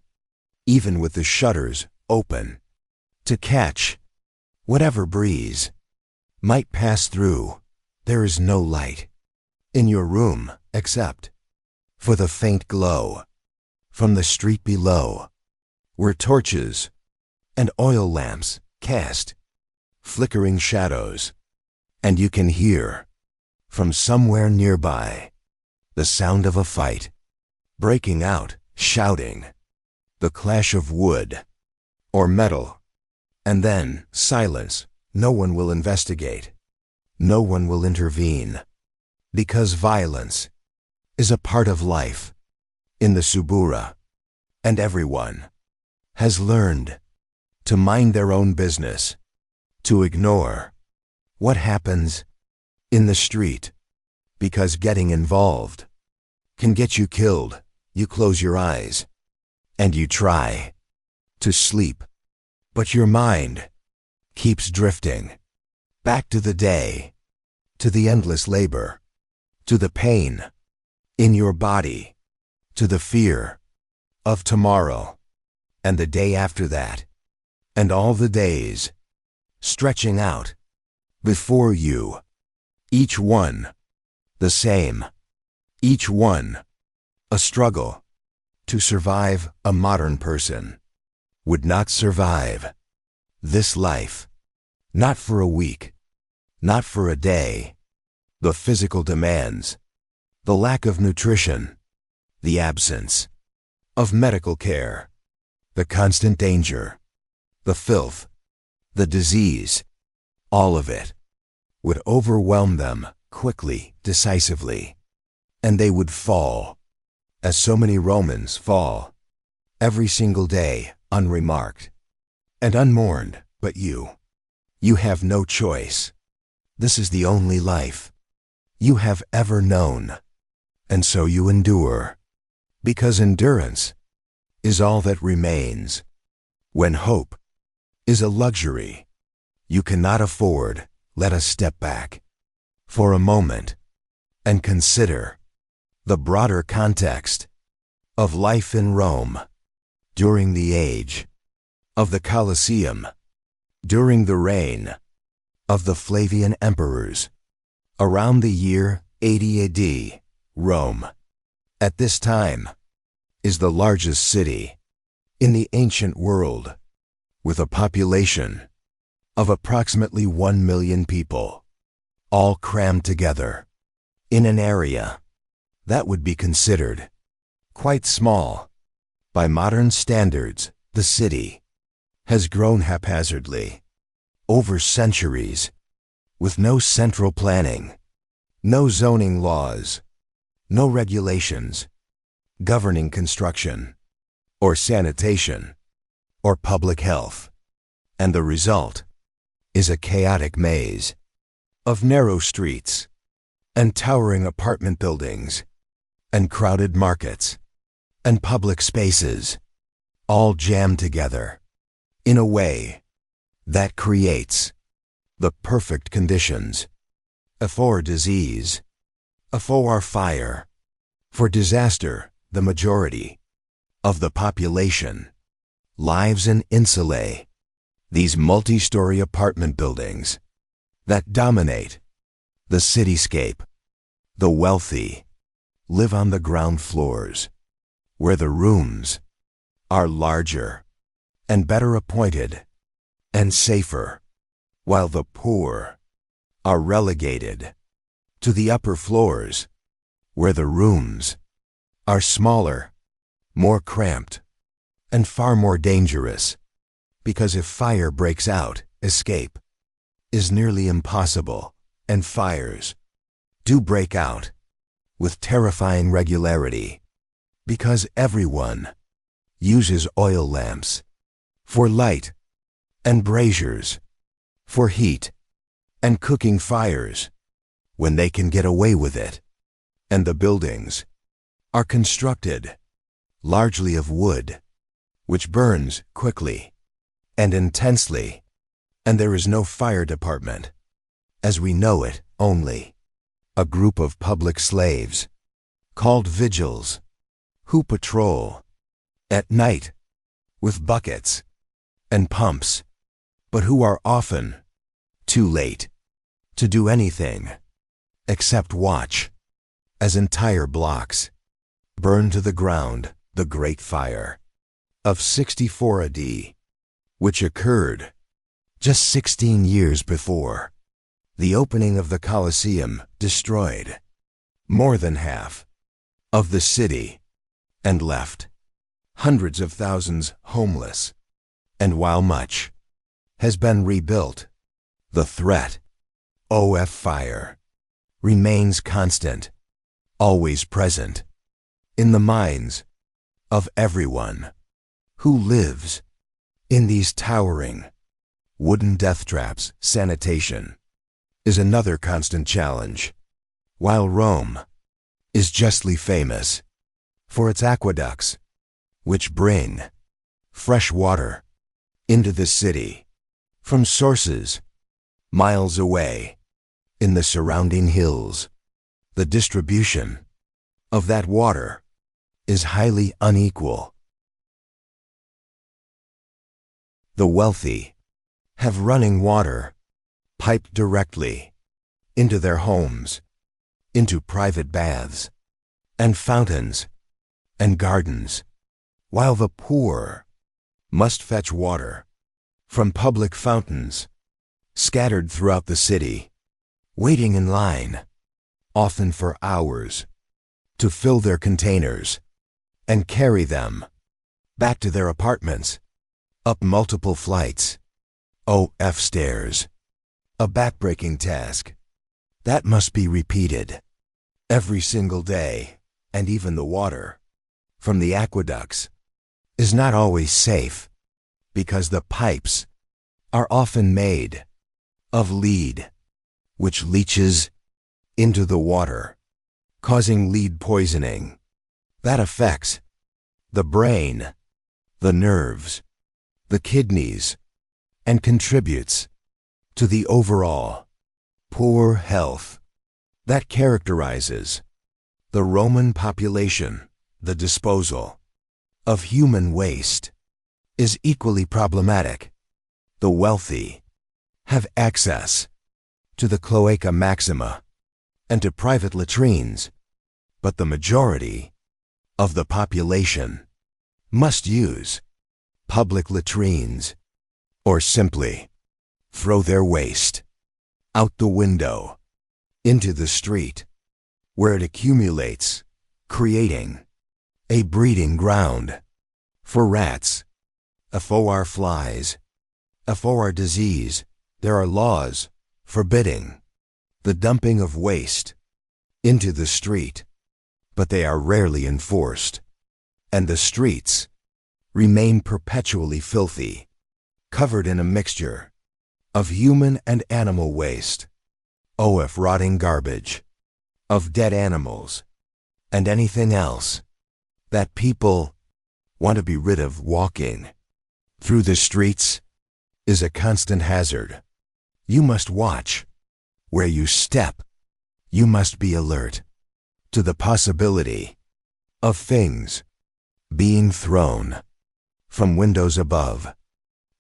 even with the shutters open to catch whatever breeze might pass through. There is no light in your room except for the faint glow from the street below, where torches and oil lamps cast flickering shadows, and you can hear from somewhere nearby the sound of a fight breaking out, shouting, the clash of wood or metal, and then silence. No one will investigate. No one will intervene, because violence is a part of life in the Subura, and everyone has learned to mind their own business, to ignore what happens in the street, because getting involved can get you killed. You close your eyes and you try to sleep, but your mind keeps drifting back to the day, to the endless labor, to the pain in your body, to the fear of tomorrow, and the day after that, and all the days stretching out before you, each one the same, each one a struggle to survive. A modern person would not survive this life, not for a week, not for a day. The physical demands, the lack of nutrition, the absence of medical care, the constant danger, the filth, the disease, all of it would overwhelm them quickly, decisively, and they would fall, as so many Romans fall, every single day, unremarked and unmourned. But you have no choice. This is the only life you have ever known, and so you endure, because endurance is all that remains. When hope is a luxury you cannot afford, let us step back for a moment and consider the broader context of life in Rome during the age of the Colosseum, during the reign of the Flavian emperors, around the year 80 AD. Rome, at this time, is the largest city in the ancient world, with a population of approximately 1 million people, all crammed together in an area that would be considered quite small by modern standards. The city has grown haphazardly over centuries, with no central planning, no zoning laws, no regulations governing construction or sanitation or public health. And the result is a chaotic maze of narrow streets and towering apartment buildings and crowded markets and public spaces, all jammed together in a way that creates the perfect conditions for disease, for fire, for disaster. The majority of the population lives in insulae, these multi-story apartment buildings that dominate the cityscape. The wealthy live on the ground floors, where the rooms are larger and better appointed and safer, while the poor are relegated to the upper floors, where the rooms are smaller, more cramped, and far more dangerous, because if fire breaks out, escape is nearly impossible, and fires do break out with terrifying regularity, because everyone uses oil lamps for light and braziers for heat and cooking fires when they can get away with it, and the buildings are constructed largely of wood, which burns quickly and intensely, and there is no fire department, as we know it, only a group of public slaves called vigils who patrol at night with buckets and pumps, but who are often too late to do anything except watch as entire blocks burn to the ground. The Great Fire of 64 AD, which occurred just 16 years before the opening of the Colosseum, destroyed more than half of the city and left hundreds of thousands homeless. And while much has been rebuilt, the threat of fire remains constant, always present in the minds of everyone who lives in these towering wooden death traps. Sanitation is another constant challenge. While Rome is justly famous for its aqueducts, which bring fresh water into the city from sources miles away in the surrounding hills, the distribution of that water is highly unequal. The wealthy have running water piped directly into their homes, into private baths and fountains and gardens, while the poor must fetch water from public fountains scattered throughout the city, waiting in line, often for hours, to fill their containers and carry them back to their apartments, up multiple flights of stairs, a backbreaking task that must be repeated every single day. And even the water from the aqueducts is not always safe, because the pipes are often made of lead, which leaches into the water, causing lead poisoning that affects the brain, the nerves, the kidneys, and contributes to the overall poor health that characterizes the Roman population. The disposal of human waste is equally problematic. The wealthy have access to the cloaca maxima and to private latrines, but the majority of the population must use public latrines or simply throw their waste out the window into the street, where it accumulates, creating a breeding ground for rats, for flies, for disease. There are laws forbidding the dumping of waste into the street, but they are rarely enforced, and the streets remain perpetually filthy, covered in a mixture of human and animal waste, of rotting garbage, of dead animals, and anything else that people want to be rid of. Walking through the streets is a constant hazard. You must watch where you step. You must be alert to the possibility of things being thrown from windows above,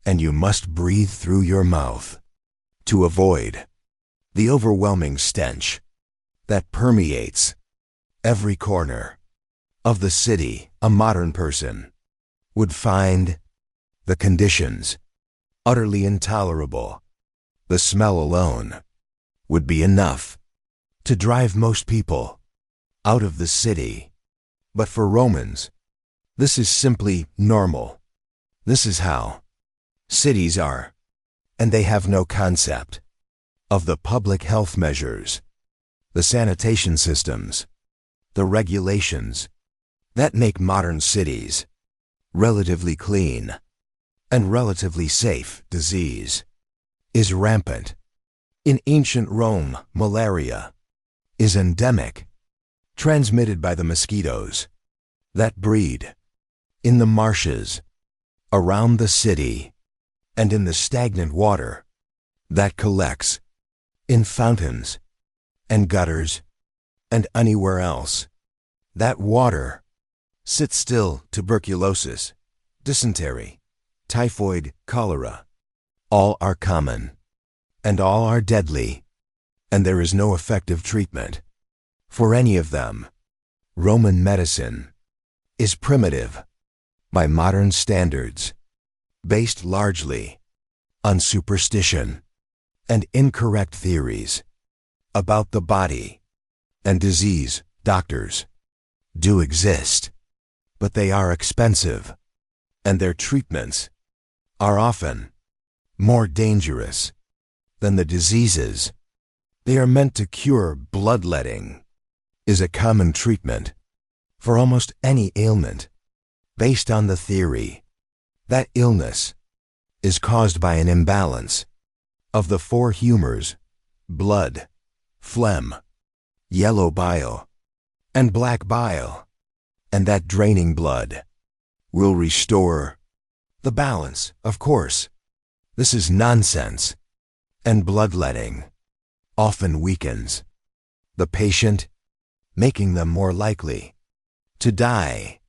and you must breathe through your mouth to avoid the overwhelming stench that permeates every corner of the city. A modern person would find the conditions utterly intolerable. The smell alone would be enough to drive most people out of the city. But for Romans, this is simply normal. This is how cities are, and they have no concept of the public health measures, the sanitation systems, the regulations that make modern cities relatively clean and relatively safe. Disease is rampant. In ancient Rome, malaria is endemic, transmitted by the mosquitoes that breed in the marshes around the city and in the stagnant water that collects in fountains and gutters and anywhere else. That water sits still. Tuberculosis, dysentery, typhoid, cholera, all are common, and all are deadly, and there is no effective treatment for any of them. Roman medicine is primitive by modern standards, based largely on superstition and incorrect theories about the body and disease. Doctors do exist, but they are expensive, and their treatments are often more dangerous than the diseases they are meant to cure. Bloodletting is a common treatment for almost any ailment, based on the theory that illness is caused by an imbalance of the four humors: blood, phlegm, yellow bile, and black bile, and that draining blood will restore the balance. Of course, this is nonsense, and bloodletting often weakens the patient, making them more likely to die.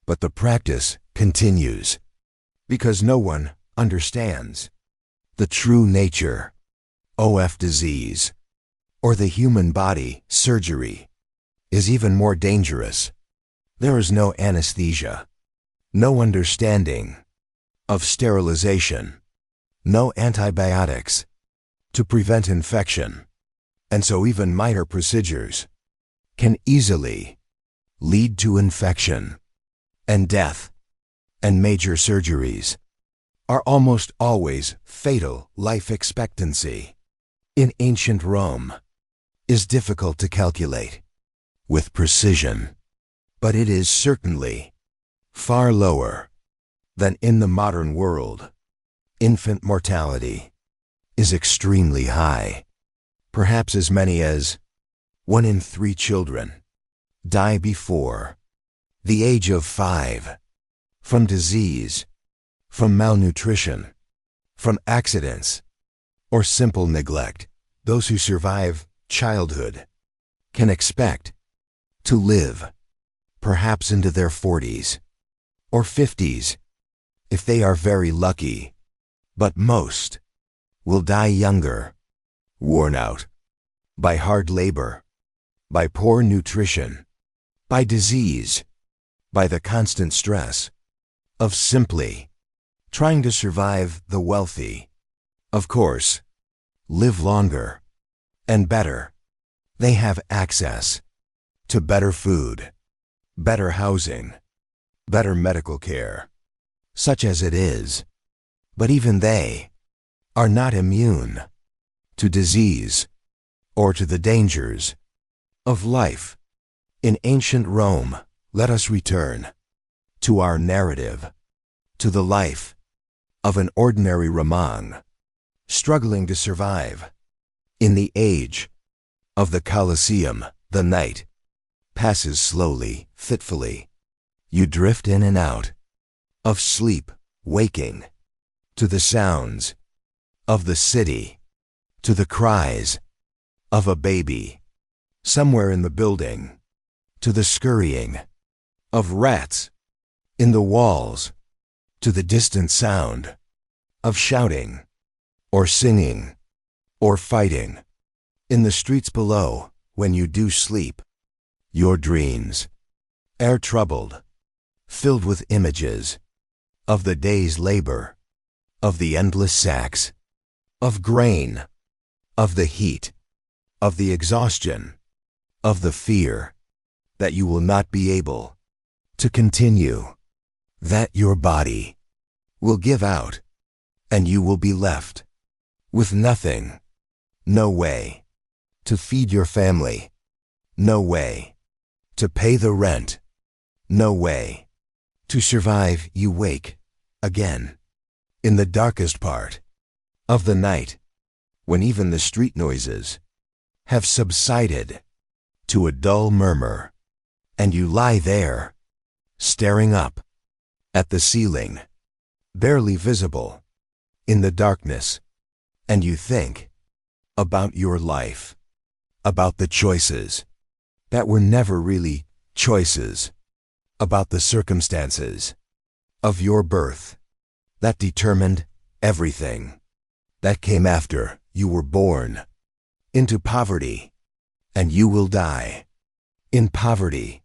But the practice continues because no one understands the true nature of disease or the human body. Surgery is even more dangerous. There is no anesthesia, no understanding of sterilization, no antibiotics to prevent infection, and so even minor procedures can easily lead to infection and death, and major surgeries are almost always fatal. Life expectancy in ancient Rome is difficult to calculate with precision, but it is certainly far lower than in the modern world. Infant mortality is extremely high. Perhaps as many as 1 in 3 children die before the age of 5 from disease, from malnutrition, from accidents, or simple neglect. Those who survive childhood can expect to live perhaps into their 40s or 50s if they are very lucky, but most will die younger, worn out by hard labor, by poor nutrition, by disease, by the constant stress of simply trying to survive. The wealthy, of course, live longer and better. They have access to better food, better housing, better medical care, such as it is. But even they are not immune to disease or to the dangers of life. In ancient Rome, let us return to our narrative, to the life of an ordinary Roman struggling to survive. In the age of the Colosseum, the night passes slowly, fitfully. You drift in and out of sleep, waking to the sounds of the city, to the cries of a baby somewhere in the building, to the scurrying of rats in the walls, to the distant sound of shouting or singing or fighting in the streets below. When you do sleep, your dreams are troubled, filled with images of the day's labor, of the endless sacks of grain, of the heat, of the exhaustion, of the fear that you will not be able to continue, that your body will give out, and you will be left with nothing. No way to feed your family, no way to pay the rent, no way to survive. You wake again in the darkest part of the night, when even the street noises have subsided to a dull murmur, and you lie there, staring up at the ceiling, barely visible in the darkness, and you think about your life, about the choices that were never really choices, about the circumstances of your birth that determined everything that came after you were born into poverty, and you will die in poverty.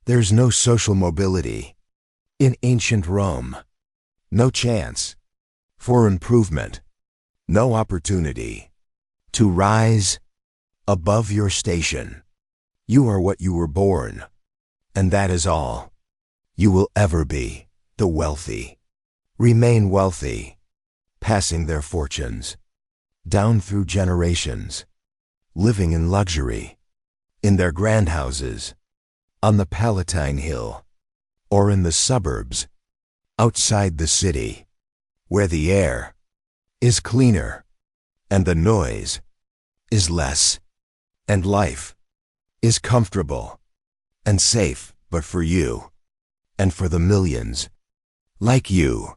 There's no social mobility in ancient Rome, no chance for improvement, no opportunity to rise above your station. You are what you were born, and that is all you will ever be. The wealthy remain wealthy, passing their fortunes down through generations, living in luxury in their grand houses on the Palatine Hill or in the suburbs outside the city, where the air is cleaner and the noise is less and life is comfortable and safe. But for you and for the millions like you,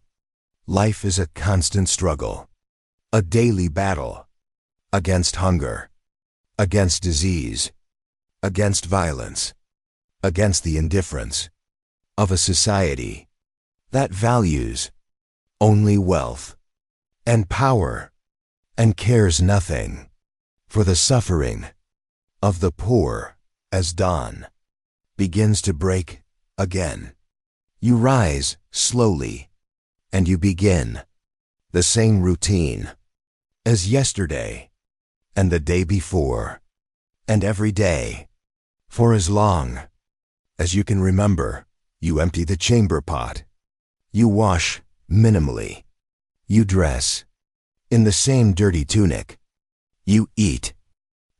life is a constant struggle, a daily battle against hunger, against disease, against violence, against the indifference of a society that values only wealth and power and cares nothing for the suffering of the poor. As dawn begins to break again, you rise slowly and you begin the same routine as yesterday and the day before and every day. For as long as you can remember, you empty the chamber pot, you wash minimally, you dress in the same dirty tunic, you eat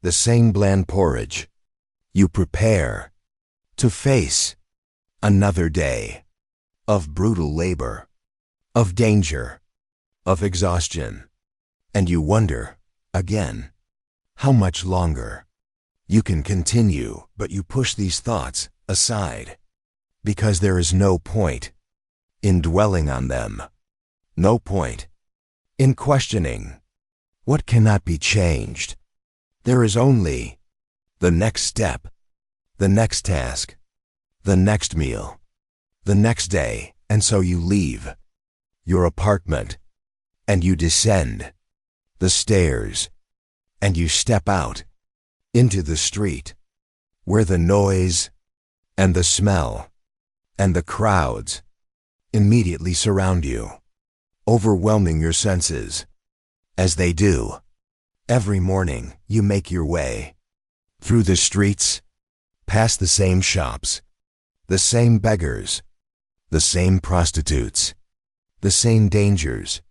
the same bland porridge, you prepare to face another day of brutal labor, of danger, of exhaustion, and you wonder again how much longer you can continue. But you push these thoughts aside because there is no point in dwelling on them, no point in questioning what cannot be changed. There is only the next step, the next task, the next meal, the next day. And so you leave your apartment and you descend the stairs and you step out into the street, where the noise and the smell and the crowds immediately surround you, overwhelming your senses. As they do every morning, you make your way through the streets, past the same shops, the same beggars, the same prostitutes, the same dangers,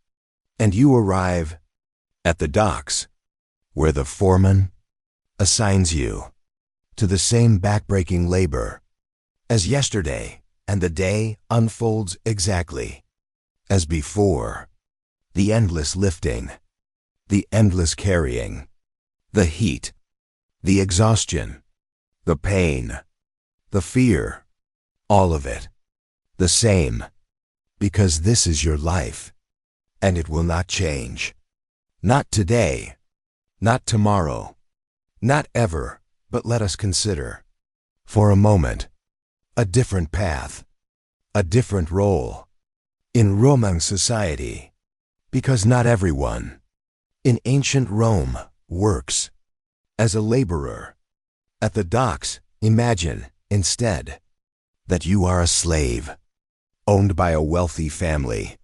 and you arrive at the docks, where the foreman assigns you to the same backbreaking labor as yesterday, and the day unfolds exactly as before. The endless lifting the endless carrying, the heat, the exhaustion, the pain, the fear, all of it, the same, because this is your life, and it will not change. Not today, not tomorrow, not ever, but let us consider, for a moment, a different path, a different role in Roman society, because not everyone in ancient Rome works as a laborer at the docks. Imagine, instead, that you are a slave, owned by a wealthy family,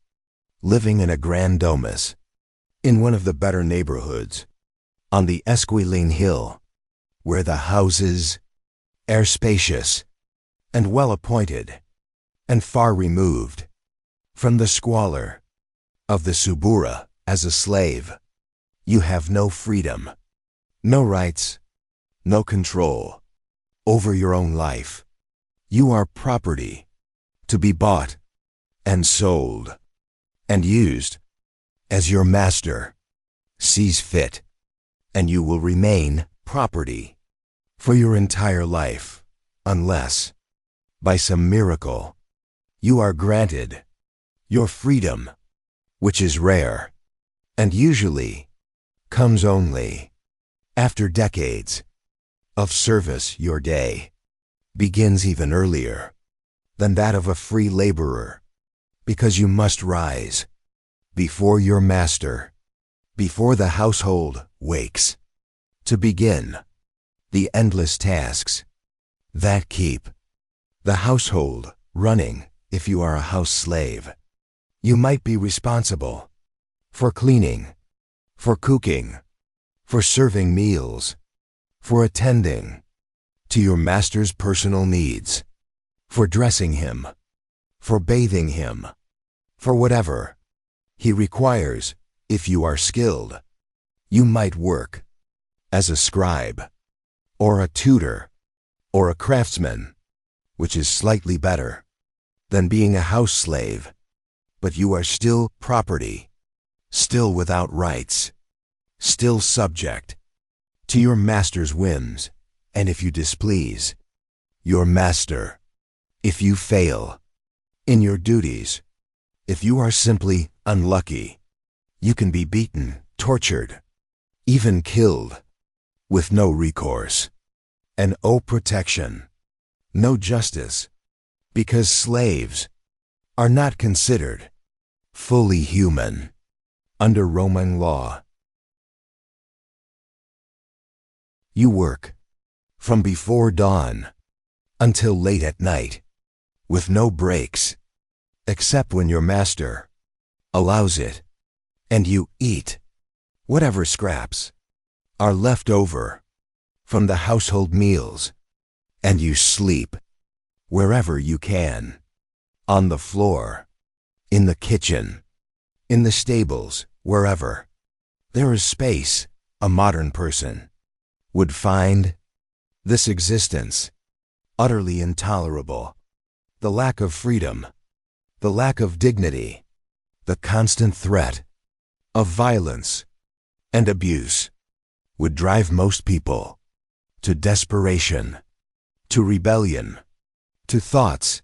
living in a grand domus, in one of the better neighborhoods, on the Esquiline Hill, where the houses are spacious and well-appointed, and far removed from the squalor of the Subura. As a slave, you have no freedom, no rights, no control over your own life. You are property to be bought and sold and used as your master sees fit, and you will remain property for your entire life, unless, by some miracle, you are granted your freedom, which is rare, and usually comes only after decades of service. Your day begins even earlier than that of a free laborer, because you must rise before your master, before the household wakes, to begin the endless tasks that keep the household running. If you are a house slave, you might be responsible for cleaning, for cooking, for serving meals, for attending to your master's personal needs, for dressing him, for bathing him, for whatever he requires. If you are skilled, you might work as a scribe, or a tutor, or a craftsman, which is slightly better than being a house slave, but you are still property, still without rights, still subject to your master's whims, and if you displease your master, if you fail in your duties, if you are simply unlucky, you can be beaten, tortured, even killed, with no recourse, and no protection, no justice, because slaves are not considered fully human under Roman law. You work from before dawn until late at night, with no breaks, except when your master allows it, and you eat whatever scraps are left over from the household meals, and you sleep wherever you can, on the floor, in the kitchen, in the stables, wherever there is space. A modern person would find this existence utterly intolerable. The lack of freedom, the lack of dignity, the constant threat of violence and abuse would drive most people to desperation, to rebellion, to thoughts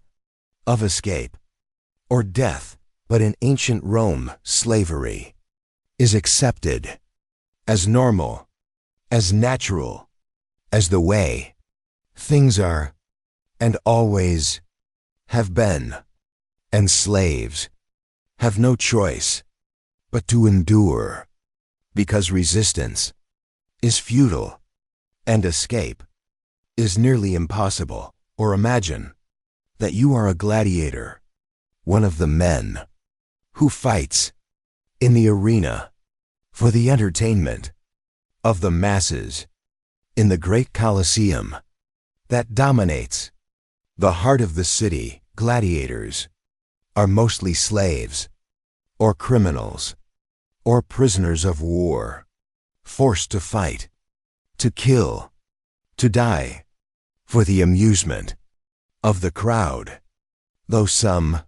of escape or death. But in ancient Rome, slavery is accepted as normal, as natural, as the way things are and always have been, and slaves have no choice but to endure, because resistance is futile and escape is nearly impossible. Or imagine that you are a gladiator, one of the men who fights in the arena for the entertainment of the masses in the great Colosseum that dominates the heart of the city. Gladiators are mostly slaves, or criminals, or prisoners of war, forced to fight, to kill, to die, for the amusement of the crowd, though some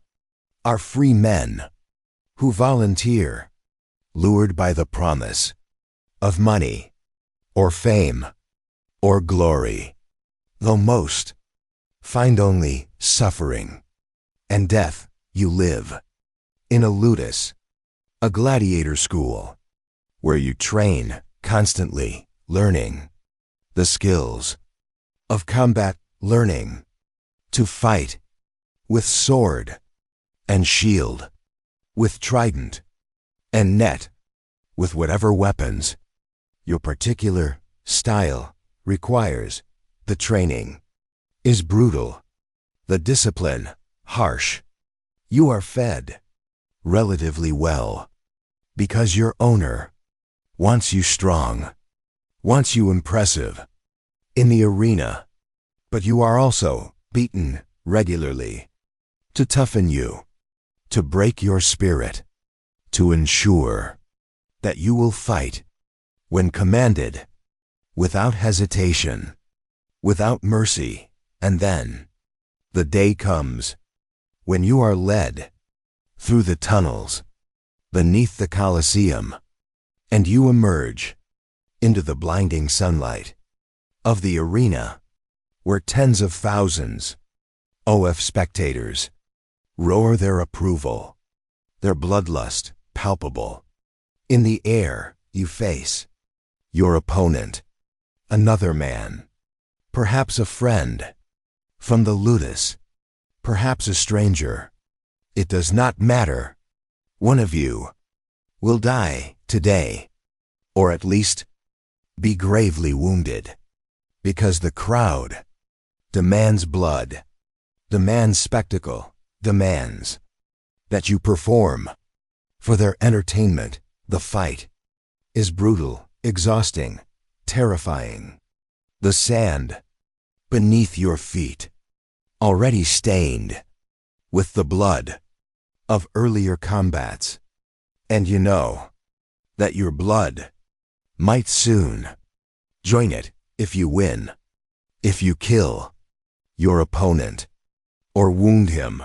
are free men who volunteer, lured by the promise of money, or fame, or glory, though most find only suffering and death. You live in a ludus, a gladiator school, where you train constantly, learning the skills of combat, learning to fight with sword and shield, with trident and net, with whatever weapons your particular style requires. The training is brutal, the discipline harsh. You are fed relatively well because your owner wants you strong, wants you impressive in the arena, but you are also beaten regularly to toughen you, to break your spirit, to ensure that you will fight when commanded, without hesitation, without mercy. And then the day comes when you are led through the tunnels beneath the Colosseum, and you emerge into the blinding sunlight of the arena, where tens of thousands of spectators roar their approval, their bloodlust palpable. In the air you face your opponent, another man, perhaps a friend from the ludus, perhaps a stranger. It does not matter. One of you will die today, or at least be gravely wounded, because the crowd demands blood, demands spectacle, demands that you perform for their entertainment. The fight is brutal, exhausting, terrifying. The sand beneath your feet, already stained with the blood of earlier combats, and you know that your blood might soon join it if you win, if you kill your opponent or wound him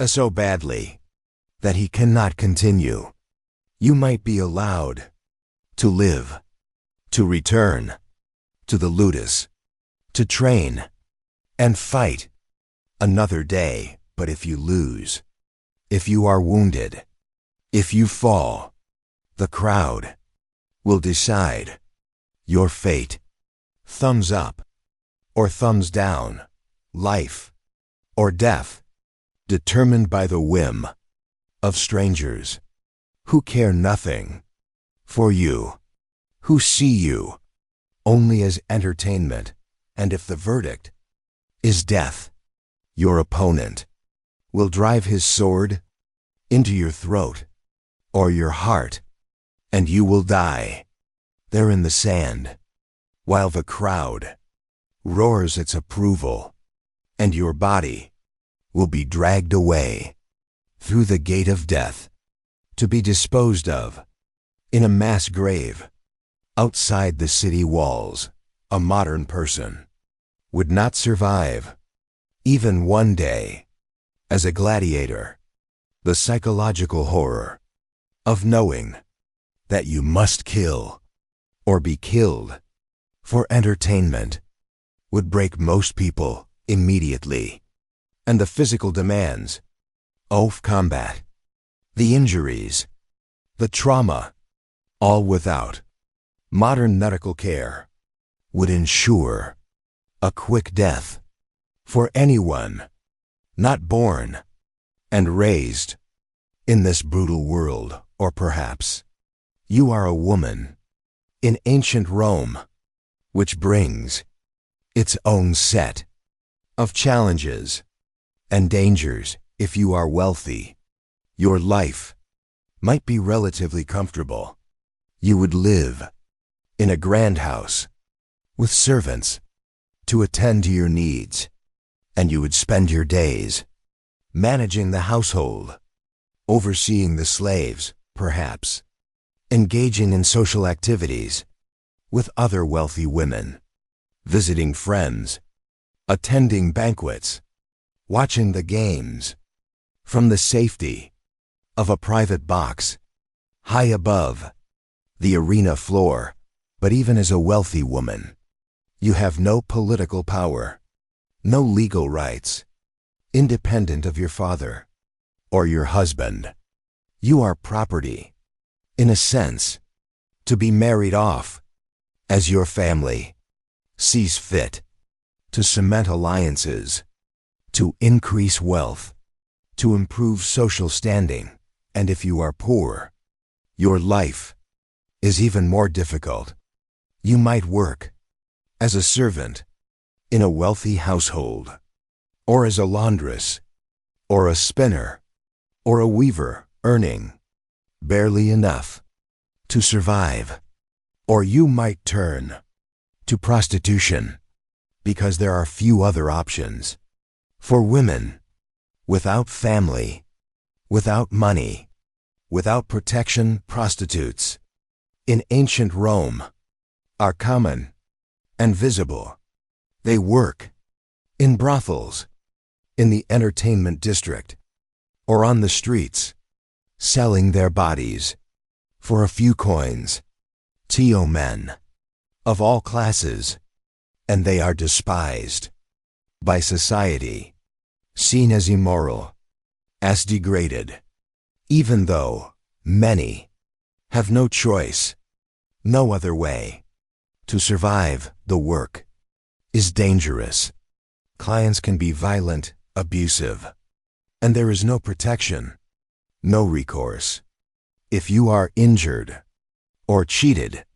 so badly that he cannot continue. You might be allowed to live, to return to the ludus, to train and fight another day. But if you lose, if you are wounded, if you fall, the crowd will decide your fate. Thumbs up or thumbs down, life or death, determined by the whim of strangers who care nothing for you, who see you only as entertainment. And if the verdict is death, your opponent will drive his sword into your throat or your heart, and you will die there in the sand, while the crowd roars its approval, and your body will be dragged away through the gate of death, to be disposed of in a mass grave outside the city walls. A modern person would not survive even one day as a gladiator. The psychological horror of knowing that you must kill or be killed for entertainment would break most people immediately. And the physical demands of combat, the injuries, the trauma, all without modern medical care, would ensure a quick death for anyone not born and raised in this brutal world. Or perhaps you are a woman in ancient Rome, which brings its own set of challenges and dangers. If you are wealthy, your life might be relatively comfortable. You would live in a grand house with servants to attend to your needs, and you would spend your days managing the household, overseeing the slaves, perhaps engaging in social activities with other wealthy women, visiting friends, attending banquets, watching the games from the safety of a private box high above the arena floor, but even as a wealthy woman, you have no political power, no legal rights, independent of your father or your husband. You are property, in a sense, to be married off as your family sees fit, to cement alliances, to increase wealth, to improve social standing, and if you are poor, your life is even more difficult. You might work as a servant in a wealthy household, or as a laundress, or a spinner, or a weaver, earning barely enough to survive. Or you might turn to prostitution, because there are few other options for women without family, without money, without protection. Prostitutes in ancient Rome are common and visible. They work in brothels, in the entertainment district, or on the streets, selling their bodies for a few coins. To men of all classes, and they are despised by society, seen as immoral, as degraded, even though many have no choice, no other way to survive. The work is dangerous. Clients can be violent, abusive, and there is no protection, no recourse. If you are injured, or cheated,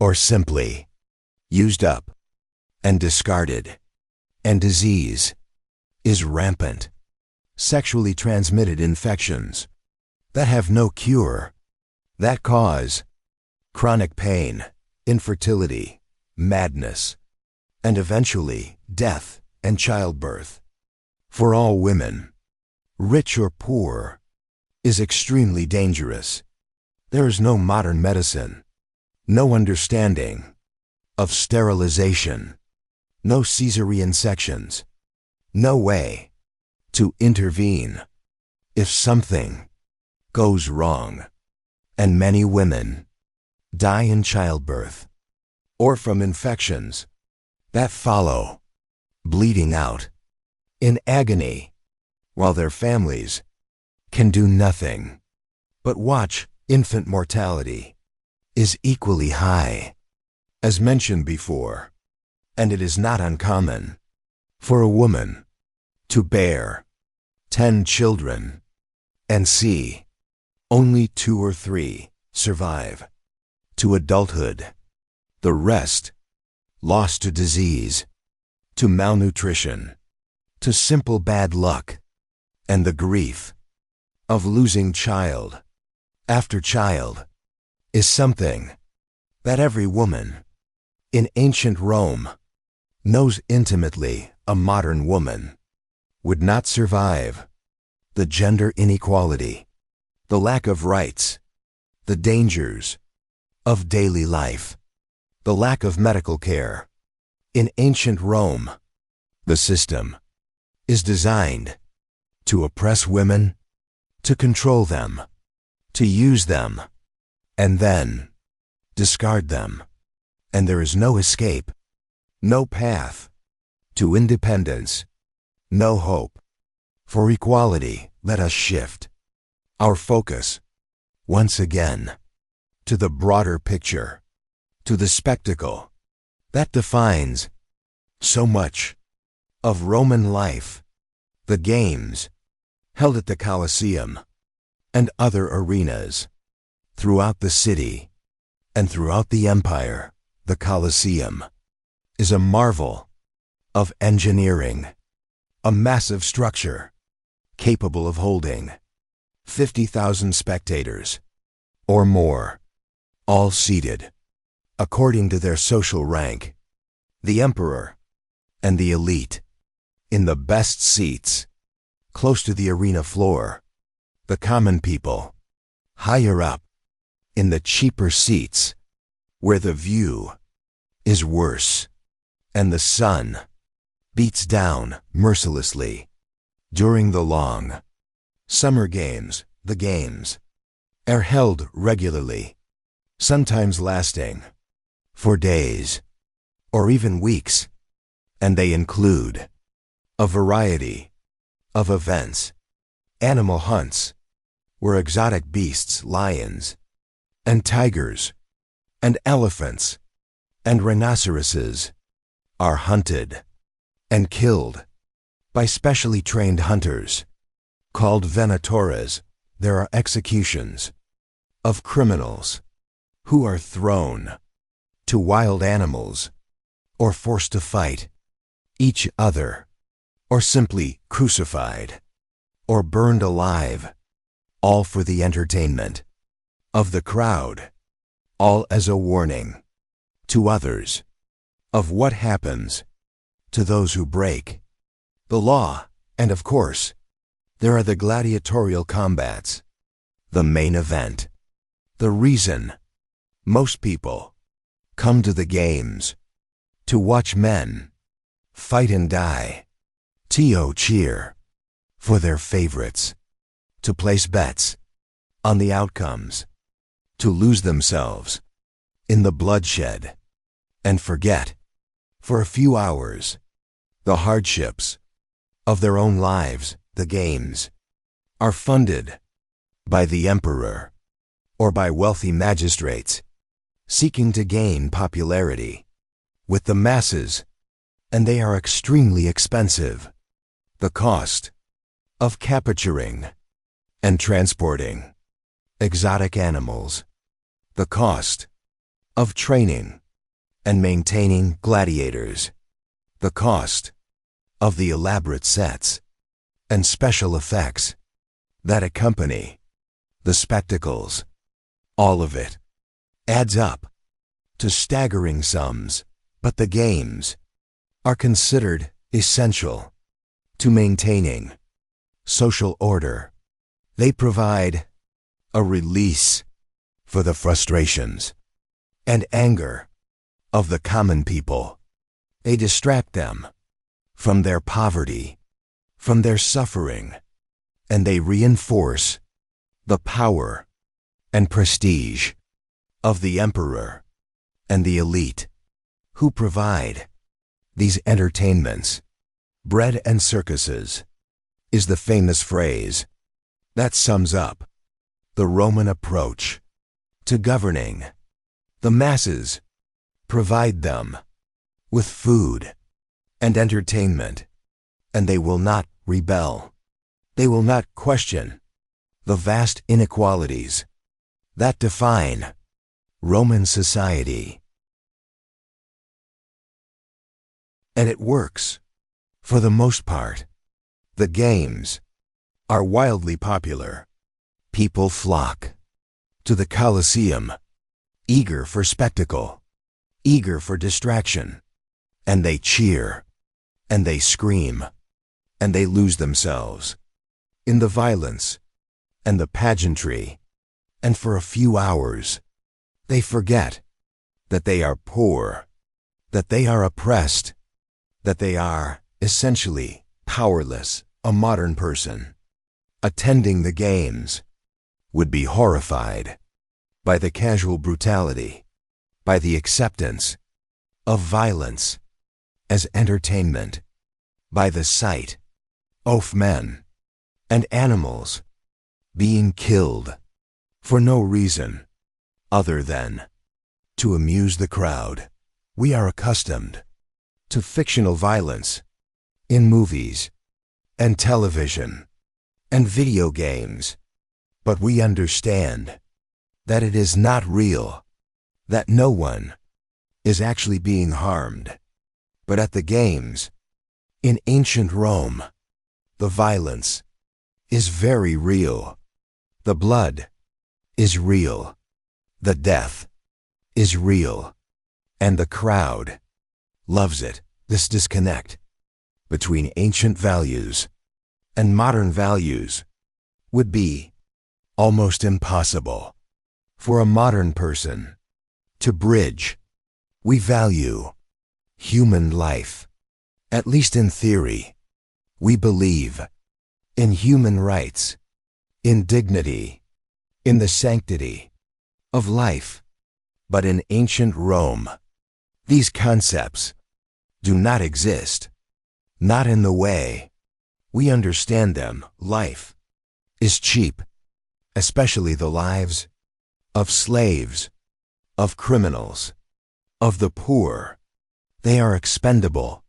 or simply used up and discarded, and disease is rampant, sexually transmitted infections that have no cure, that cause chronic pain, infertility, madness, and eventually death and childbirth. For all women, rich or poor, is extremely dangerous. There is no modern medicine, no understanding of sterilization, no cesarean sections, no way to intervene if something goes wrong. And many women die in childbirth or from infections that follow, bleeding out in agony, while their families can do nothing but watch. Infant mortality is equally high, as mentioned before, and it is not uncommon for a woman to bear 10 children and see only 2 or 3 survive to adulthood, the rest lost to disease, to malnutrition, to simple bad luck, and the grief of losing child after child is something that every woman in ancient Rome knows intimately. A modern woman would not survive. The gender inequality, the lack of rights, the dangers of daily life, the lack of medical care. In ancient Rome, the system is designed to oppress women, to control them, to use them, and then discard them. And there is no escape, no path to independence, no hope for equality. Let us shift our focus once again to the broader picture, to the spectacle that defines so much of Roman life, the games held at the Colosseum and other arenas throughout the city and throughout the empire. The Colosseum is a marvel of engineering, a massive structure capable of holding 50,000 spectators or more, all seated according to their social rank. The emperor and the elite in the best seats close to the arena floor, the common people higher up in the cheaper seats where the view is worse and the sun beats down mercilessly. During the long summer games, the games are held regularly sometimes lasting for days or even weeks, and they include a variety of events, animal hunts, where exotic beasts, lions, and tigers, and elephants, and rhinoceroses are hunted and killed by specially trained hunters called venatores. There are executions of criminals who are thrown to wild animals or forced to fight each other or simply crucified or burned alive, all for the entertainment of the crowd, all as a warning to others of what happens to those who break the law. And of course, there are the gladiatorial combats, the main event, the reason most people come to the games to watch men fight and die, to cheer for their favorites, to place bets on the outcomes, to lose themselves in the bloodshed and forget for a few hours the hardships of their own lives. The games are funded by the emperor or by wealthy magistrates seeking to gain popularity with the masses, and they are extremely expensive. The cost of capturing and transporting exotic animals, the cost of training and maintaining gladiators, the cost of the elaborate sets and special effects that accompany the spectacles, all of it adds up to staggering sums. But the games are considered essential to maintaining social order. They provide a release for the frustrations and anger of the common people. They distract them from their poverty, from their suffering, and they reinforce the power and prestige of the emperor and the elite who provide these entertainments. Bread and circuses is the famous phrase that sums up the Roman approach to governing the masses. Provide them with food and entertainment, and they will not rebel. They will not question the vast inequalities that define Roman society. And it works, for the most part. The games are wildly popular. People flock to the Colosseum, eager for spectacle, eager for distraction, and they cheer, and they scream, and they lose themselves in the violence and the pageantry, and for a few hours they forget that they are poor, that they are oppressed, that they are essentially powerless. A modern person attending the games would be horrified by the casual brutality, by the acceptance of violence as entertainment, by the sight of men and animals being killed for no reason other than to amuse the crowd. We are accustomed to fictional violence in movies and television and video games, but we understand that it is not real, that no one is actually being harmed. But at the games, in ancient Rome, the violence is very real. The blood is real. The death is real. And the crowd loves it. This disconnect between ancient values and modern values would be almost impossible for a modern person to bridge. We value human life, at least in theory. We believe in human rights, in dignity, in the sanctity of life. But in ancient Rome, these concepts do not exist. Not in the way we understand them. Life is cheap, especially the lives of slaves, of criminals, of the poor. They are expendable,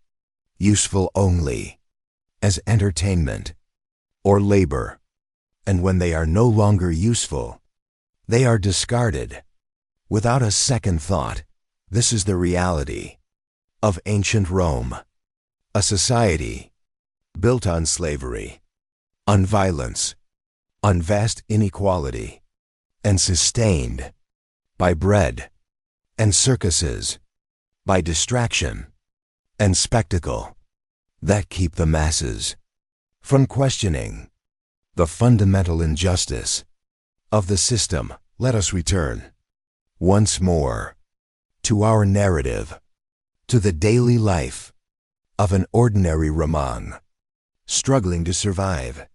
useful only as entertainment or labor. And when they are no longer useful, they are discarded without a second thought. This is the reality of ancient Rome, a society built on slavery, on violence, on vast inequality, and sustained by bread and circuses, by distraction and spectacle that keep the masses from questioning the fundamental injustice of the system. Let us return once more to our narrative, to the daily life of an ordinary Roman struggling to survive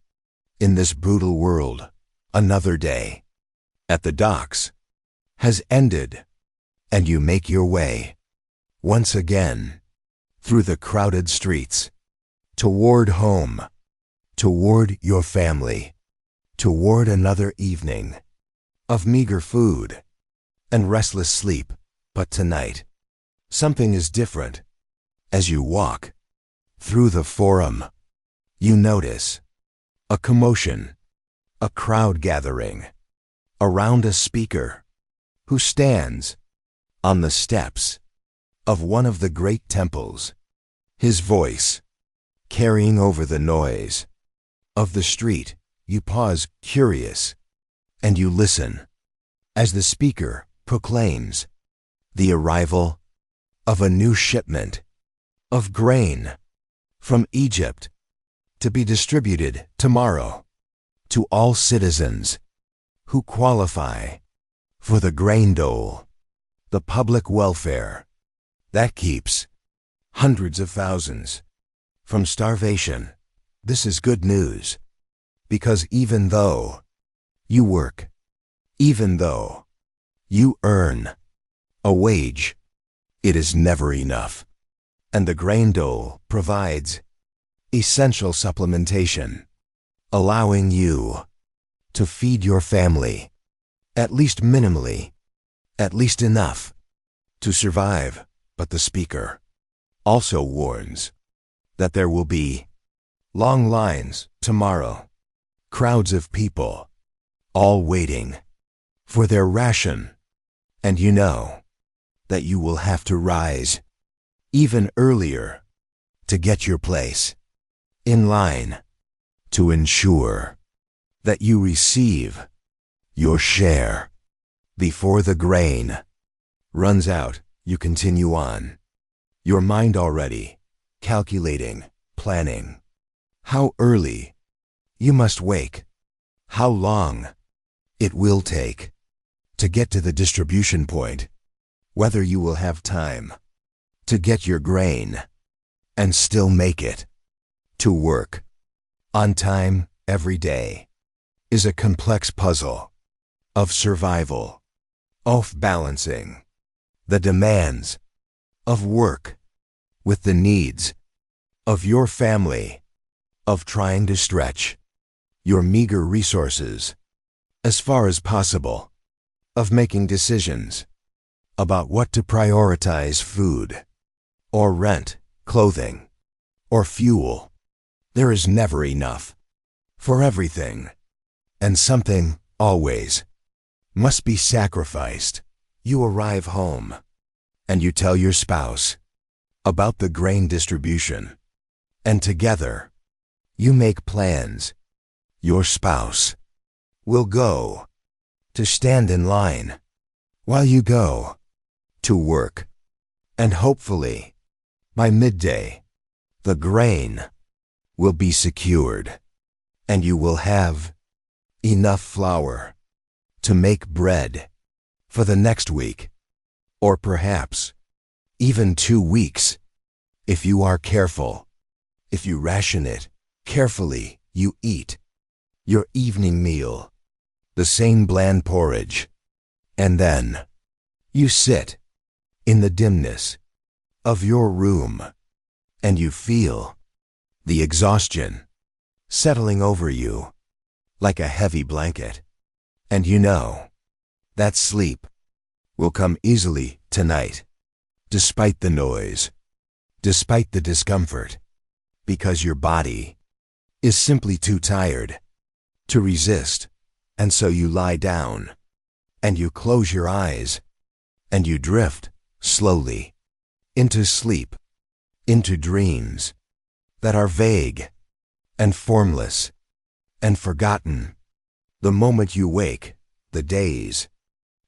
in this brutal world. Another day at the docks has ended, and you make your way once again through the crowded streets toward home, toward your family, toward another evening of meager food and restless sleep. But tonight, something is different. As you walk through the forum, you notice a commotion, a crowd gathering around a speaker who stands on the steps of one of the great temples, his voice carrying over the noise of the street. You pause, curious, and you listen as the speaker proclaims the arrival of a new shipment of grain from Egypt to be distributed tomorrow to all citizens who qualify for the grain dole, the public welfare that keeps hundreds of thousands from starvation. This is good news, because even though you work, even though you earn a wage, it is never enough. And the grain dole provides essential supplementation, allowing you to feed your family, at least minimally, at least enough to survive. But the speaker also warns that there will be long lines tomorrow, crowds of people, all waiting for their ration. And you know that you will have to rise even earlier to get your place in line to ensure that you receive your share before the grain runs out. You continue on, your mind already calculating, planning how early you must wake, how long it will take to get to the distribution point, whether you will have time to get your grain and still make it to work on time. Every day is a complex puzzle of survival, of balancing the demands of work with the needs of your family, of trying to stretch your meager resources as far as possible, of making decisions about what to prioritize: food or rent, clothing or fuel. There is never enough for everything, and something always must be sacrificed. You arrive home and you tell your spouse about the grain distribution, and together you make plans. Your spouse will go to stand in line while you go to work, and hopefully by midday the grain will be secured and you will have enough flour to make bread for the next week, or perhaps even 2 weeks if you are careful. If you ration it carefully, you eat your evening meal, the same bland porridge, and then You sit in the dimness of your room, and you feel the exhaustion settling over you like a heavy blanket. And you know that sleep will come easily tonight, despite the noise, despite the discomfort, because your body is simply too tired to resist. And so you lie down, and you close your eyes, and you drift slowly into sleep, into dreams that are vague and formless and forgotten. The moment you wake, the days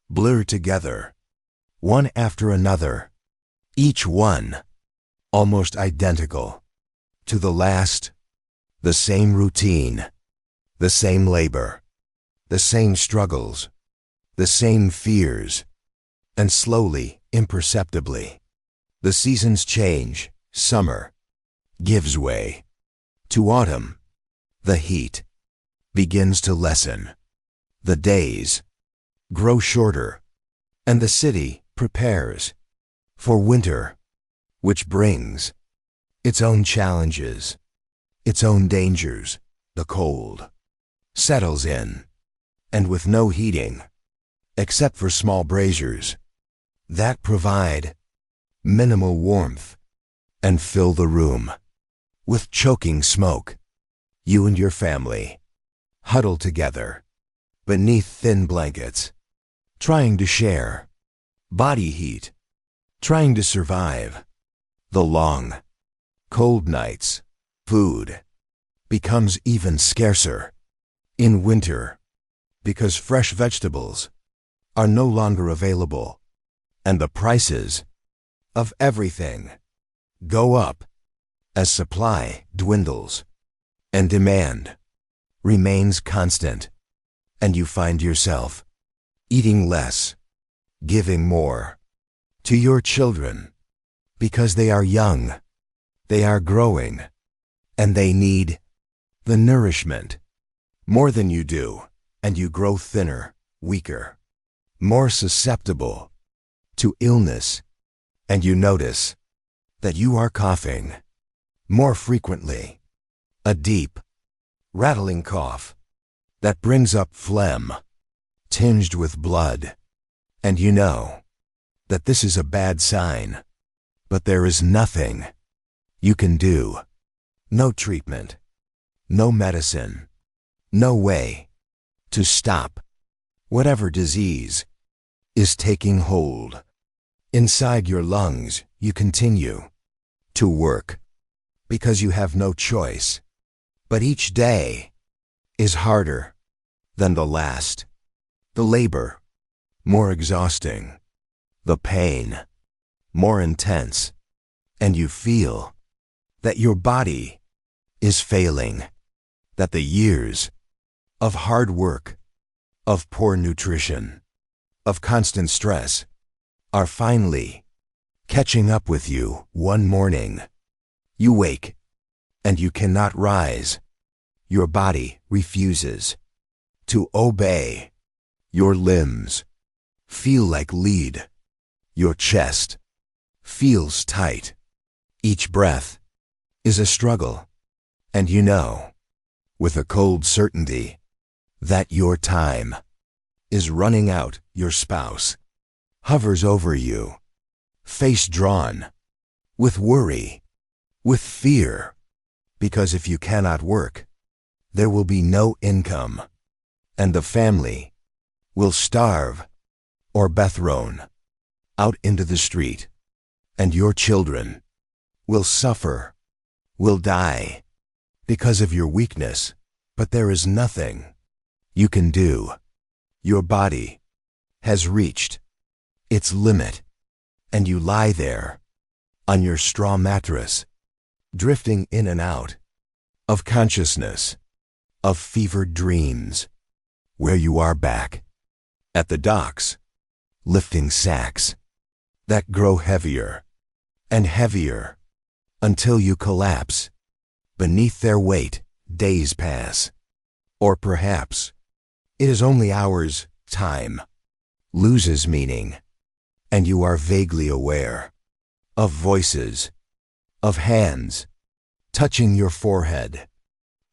blur together, one after another, each one almost identical to the last, the same routine, the same labor, the same struggles, the same fears, and slowly, imperceptibly, the seasons change. Summer gives way to autumn. The heat begins to lessen. The days grow shorter, and the city prepares for winter, which brings its own challenges, its own dangers. The cold settles in, and with no heating, except for small braziers that provide minimal warmth and fill the room with choking smoke, you and your family huddle together beneath thin blankets, trying to share body heat, trying to survive the long, cold nights. Food becomes even scarcer in winter because fresh vegetables are no longer available, and the prices of everything go up as supply dwindles and demand remains constant, and you find yourself eating less, giving more to your children because they are young, they are growing, and they need the nourishment more than you do, and you grow thinner, weaker, more susceptible to illness, and you notice that you are coughing more frequently, a deep, rattling cough that brings up phlegm tinged with blood, and you know that this is a bad sign, but there is nothing you can do. No treatment, no medicine, no way to stop whatever disease is taking hold. Inside your lungs, you continue to work because you have no choice. But each day is harder than the last. The labor, more exhausting. The pain, more intense. And you feel that your body is failing, that the years of hard work, of poor nutrition, of constant stress are finally catching up with you. One morning, you wake and you cannot rise. Your body refuses to obey. Your limbs feel like lead. Your chest feels tight. Each breath is a struggle, and you know, with a cold certainty, that your time is running out. Your spouse hovers over you, face drawn, with worry, with fear, because if you cannot work, there will be no income, and the family will starve or be thrown out into the street, and your children will suffer, will die because of your weakness. But there is nothing you can do. Your body has reached its limit, and you lie there on your straw mattress, drifting in and out of consciousness, of fevered dreams, where you are back at the docks, lifting sacks that grow heavier and heavier until you collapse beneath their weight. Days pass, or perhaps it is only hours. Time loses meaning, and you are vaguely aware of voices, of hands touching your forehead,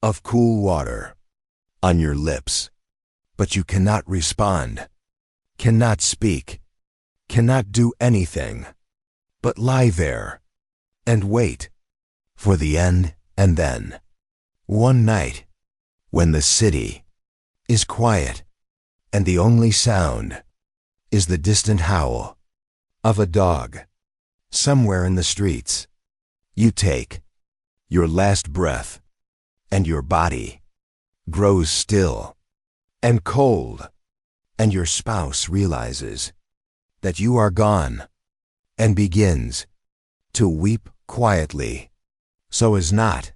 of cool water on your lips, but you cannot respond, cannot speak, cannot do anything, but lie there and wait for the end. And then, one night, when the city is quiet and the only sound is the distant howl of a dog somewhere in the streets, you take your last breath and your body grows still and cold, and your spouse realizes that you are gone and begins to weep quietly so as not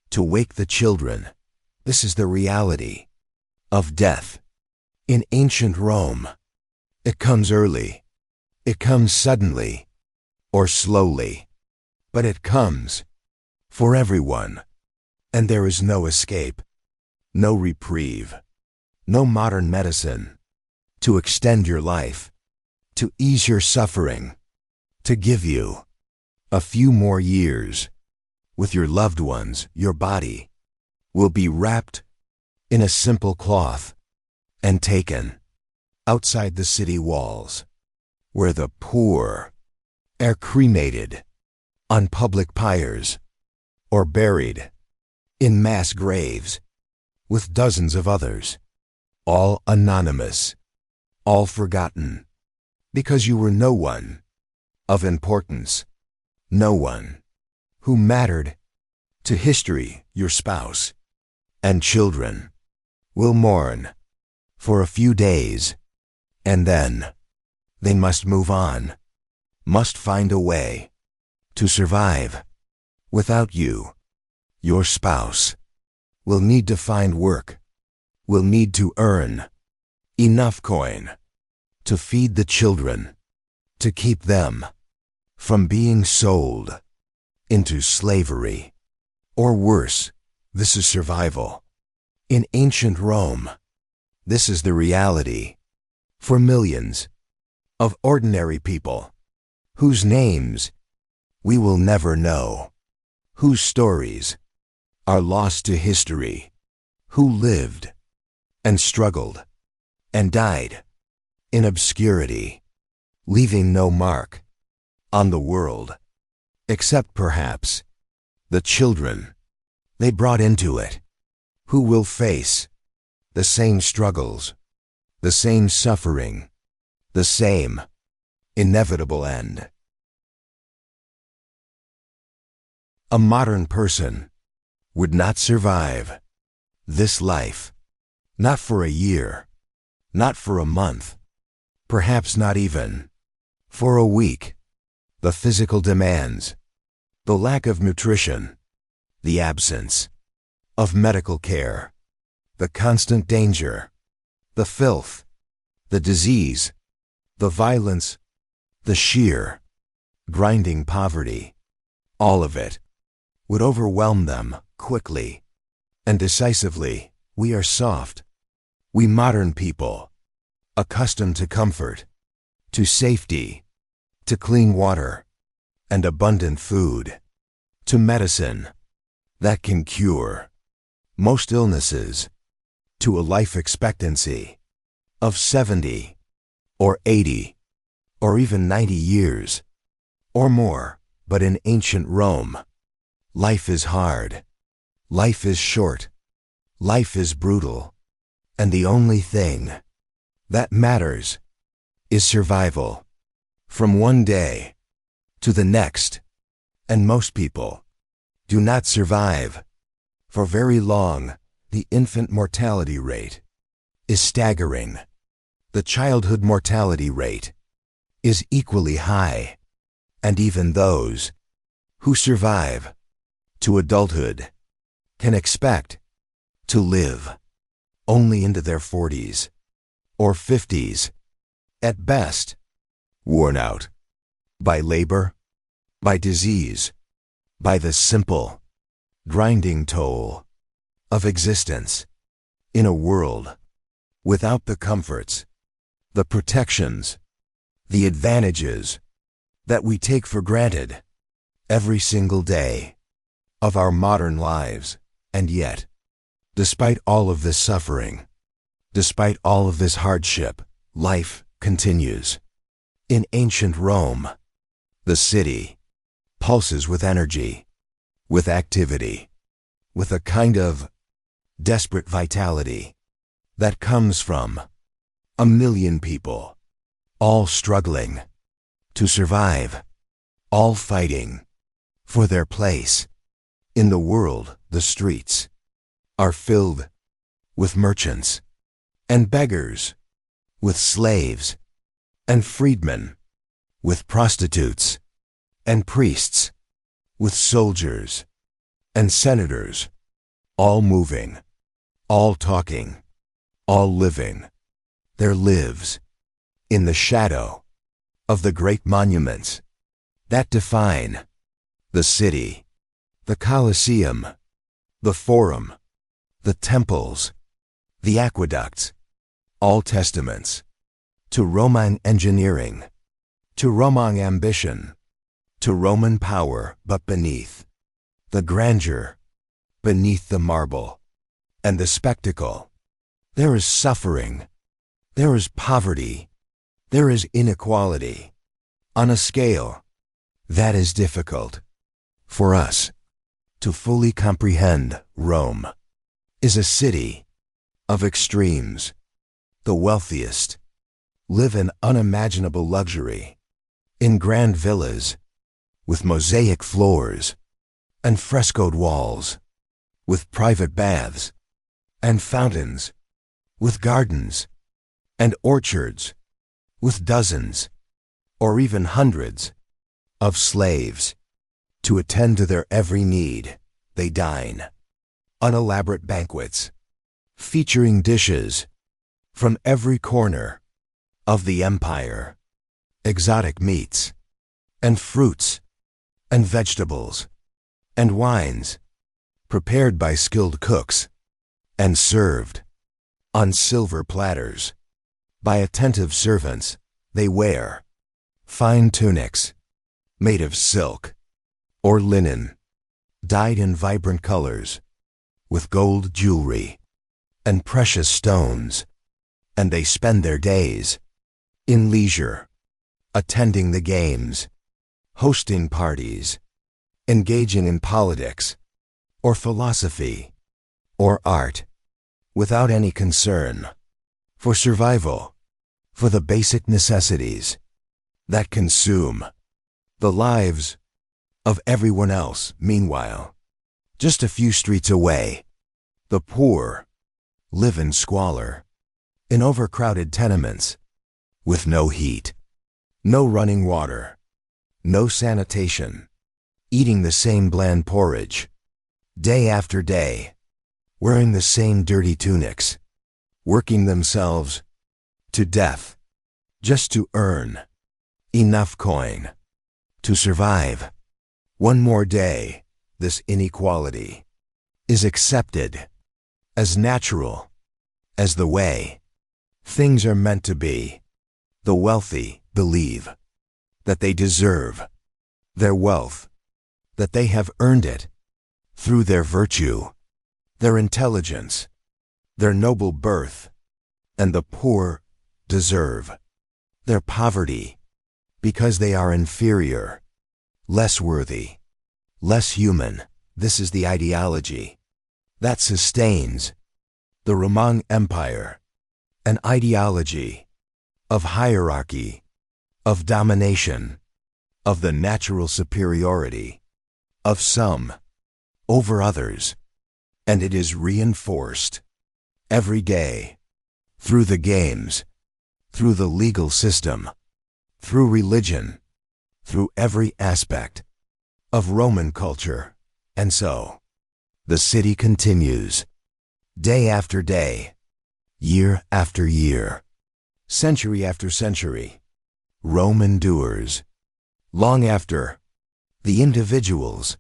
to wake the children. This is the reality of death. In ancient Rome, it comes early, it comes suddenly, or slowly, but it comes for everyone, and there is no escape, no reprieve, no modern medicine to extend your life, to ease your suffering, to give you a few more years with your loved ones. Your body will be wrapped in a simple cloth and taken outside the city walls, where the poor are cremated on public pyres or buried in mass graves with dozens of others, all anonymous, all forgotten, because you were no one of importance, no one who mattered to history. Your spouse and children will mourn for a few days, and then they must move on, must find a way to survive without you. Your spouse will need to find work, will need to earn enough coin to feed the children, to keep them from being sold into slavery, or worse. This is survival. In ancient Rome, this is the reality for millions of ordinary people whose names we will never know, whose stories are lost to history, who lived and struggled and died in obscurity, leaving no mark on the world, except perhaps the children they brought into it, who will face the same struggles, the same suffering, the same inevitable end. A modern person would not survive this life, not for a year, not for a month, perhaps not even for a week. The physical demands, the lack of nutrition, the absence of medical care, the constant danger, the filth, the disease, the violence, the sheer, grinding poverty, all of it would overwhelm them quickly and decisively. We are soft, we modern people, accustomed to comfort, to safety, to clean water and abundant food, to medicine that can cure most illnesses, to a life expectancy of 70 or 80 or even 90 years or more. But in ancient Rome, life is hard, life is short, life is brutal, and the only thing that matters is survival from one day to the next. And most people do not survive for very long. The infant mortality rate is staggering. The childhood mortality rate is equally high, and even those who survive to adulthood can expect to live only into their 40s or 50s at best, worn out by labor, by disease, by the simple, grinding toll of existence in a world without the comforts, the protections, the advantages that we take for granted every single day of our modern lives. And yet, despite all of this suffering, despite all of this hardship, life continues. In ancient Rome, the city pulses with energy, with activity, with a kind of desperate vitality that comes from a million people, all struggling to survive, all fighting for their place in the world. The streets are filled with merchants and beggars, with slaves and freedmen, with prostitutes and priests, with soldiers and senators, all moving, all talking, all living their lives in the shadow of the great monuments that define the city, the Colosseum, the Forum, the temples, the aqueducts, all testaments to Roman engineering, to Roman ambition, to Roman power. But beneath the grandeur, beneath the marble and the spectacle, there is suffering, there is poverty, there is inequality on a scale that is difficult for us to fully comprehend. Rome is a city of extremes. The wealthiest live in unimaginable luxury, in grand villas, with mosaic floors and frescoed walls, with private baths and fountains, with gardens and orchards, with dozens or even hundreds of slaves to attend to their every need. They dine on elaborate banquets, featuring dishes from every corner of the empire, exotic meats and fruits and vegetables and wines prepared by skilled cooks and served on silver platters by attentive servants. They wear fine tunics made of silk or linen, dyed in vibrant colors, with gold jewelry and precious stones, and they spend their days in leisure, attending the games, hosting parties, engaging in politics or philosophy or art, without any concern for survival, for the basic necessities that consume the lives of everyone else. Meanwhile, just a few streets away, the poor live in squalor, in overcrowded tenements, with no heat, no running water, no sanitation, eating the same bland porridge, day after day, wearing the same dirty tunics, working themselves to death just to earn enough coin to survive one more day. This inequality is accepted as natural as the way things are meant to be. The wealthy believe that they deserve their wealth, that they have earned it through their virtue, their intelligence, their noble birth, and the poor deserve their poverty because they are inferior, less worthy, less human. This is the ideology that sustains the Roman Empire, an ideology of hierarchy, of domination, of the natural superiority of some over others, and it is reinforced every day through the games, through the legal system, through religion, through every aspect of Roman culture. And so, the city continues, day after day, year after year, century after century. Rome endures, long after the individuals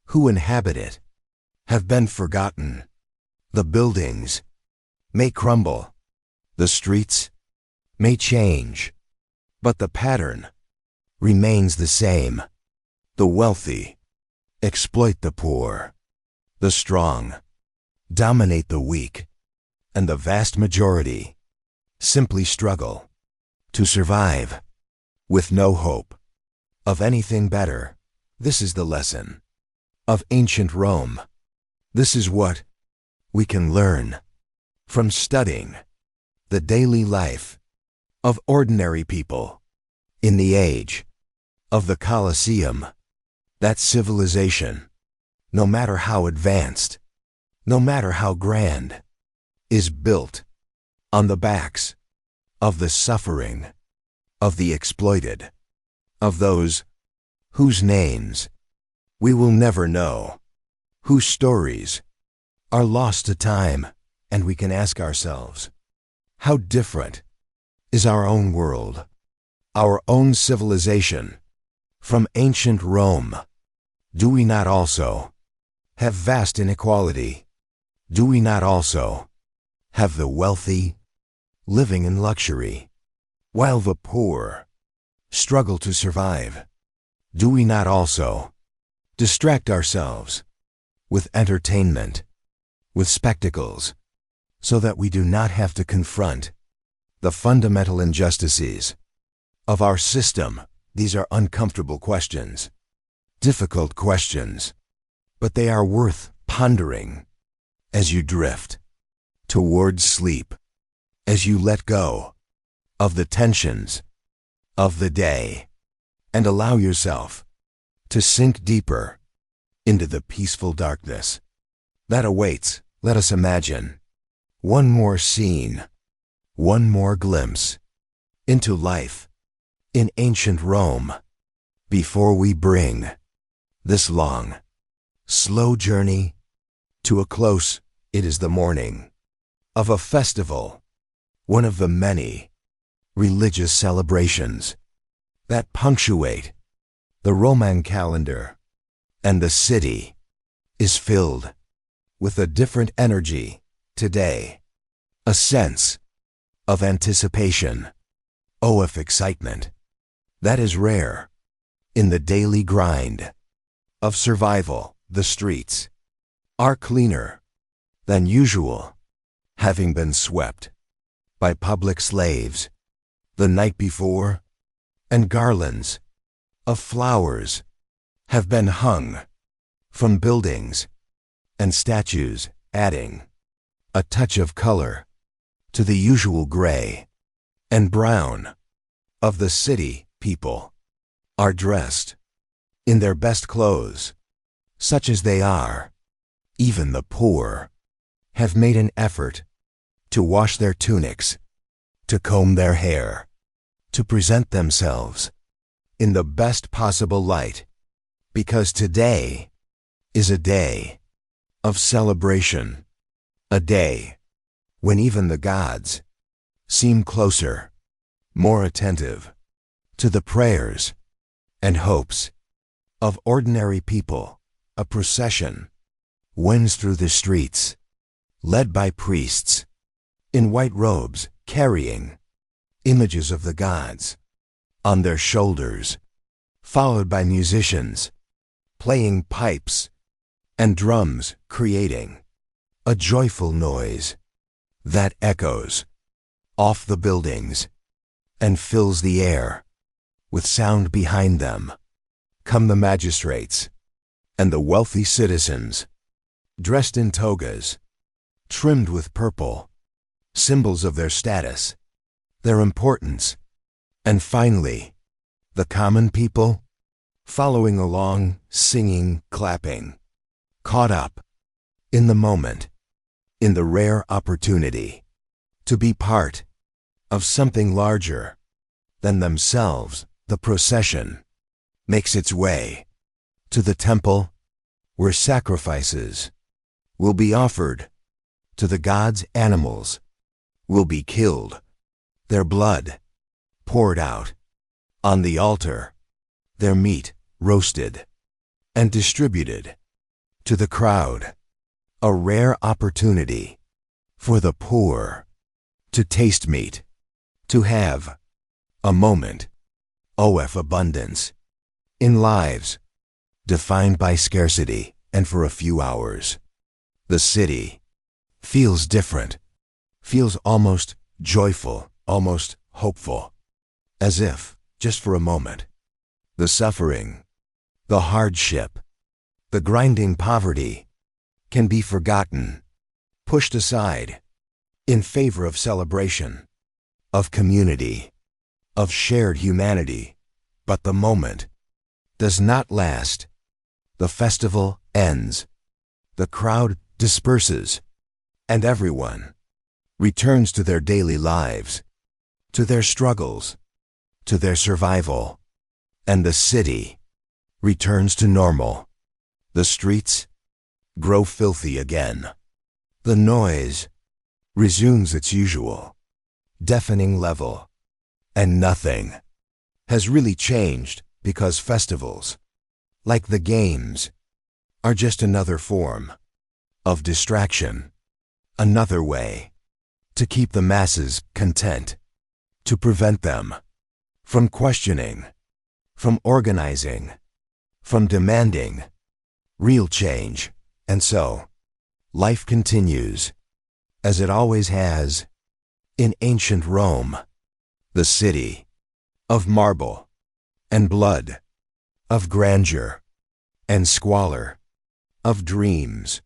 who inhabit it have been forgotten. The buildings may crumble, the streets may change, But the pattern remains the same. The wealthy exploit the poor. The strong dominate the weak. And the vast majority simply struggle to survive with no hope of anything better. This is the lesson of ancient Rome. This is what we can learn from studying the daily life of ordinary people in the age of the Colosseum. That civilization, no matter how advanced, no matter how grand, is built on the backs of the suffering, of the exploited, of those whose names we will never know, whose stories are lost to time. And we can ask ourselves, how different is our own world, our own civilization, from ancient Rome? Do we not also have vast inequality? Do we not also have the wealthy living in luxury, while the poor struggle to survive? Do we not also distract ourselves with entertainment, with spectacles, so that we do not have to confront the fundamental injustices of our system? These are uncomfortable questions, difficult questions, but they are worth pondering as you drift towards sleep, as you let go of the tensions of the day and allow yourself to sink deeper into the peaceful darkness that awaits. Let us imagine one more scene, one more glimpse into life in ancient Rome before we bring this long, slow journey to a close. It is the morning of a festival, one of the many religious celebrations that punctuate the Roman calendar, and the city is filled with a different energy today, a sense of anticipation, of excitement that is rare in the daily grind of survival. The streets are cleaner than usual, having been swept by public slaves the night before, and garlands of flowers have been hung from buildings and statues, adding a touch of color to the usual gray and brown of the city. People are dressed in their best clothes, such as they are. Even the poor have made an effort to wash their tunics, to comb their hair, to present themselves in the best possible light, because today is a day of celebration, a day when even the gods seem closer, more attentive to the prayers and hopes of ordinary people. A procession wends through the streets, led by priests in white robes carrying images of the gods on their shoulders, followed by musicians playing pipes and drums, creating a joyful noise that echoes off the buildings and fills the air with sound. Behind them come the magistrates and the wealthy citizens, dressed in togas, trimmed with purple, symbols of their status, their importance. And finally, the common people, following along, singing, clapping, caught up in the moment, in the rare opportunity to be part of something larger than themselves. The procession makes its way to the temple, where sacrifices will be offered to the gods. Animals will be killed, their blood poured out on the altar, their meat roasted and distributed to the crowd. A rare opportunity for the poor to taste meat, to have a moment OF abundance. In lives defined by scarcity, and for a few hours, the city feels different, feels almost joyful, almost hopeful, as if, just for a moment, the suffering, the hardship, the grinding poverty can be forgotten, pushed aside, in favor of celebration, of community, of shared humanity. But the moment does not last. The festival ends, the crowd disperses, and everyone returns to their daily lives, to their struggles, to their survival, and the city returns to normal. The streets grow filthy again. The noise resumes its usual, deafening level, and nothing has really changed because festivals, like the games, are just another form of distraction, another way to keep the masses content, to prevent them from questioning, from organizing, from demanding real change. And so, life continues, as it always has, in ancient Rome, the city of marble and blood, of grandeur and squalor, of dreams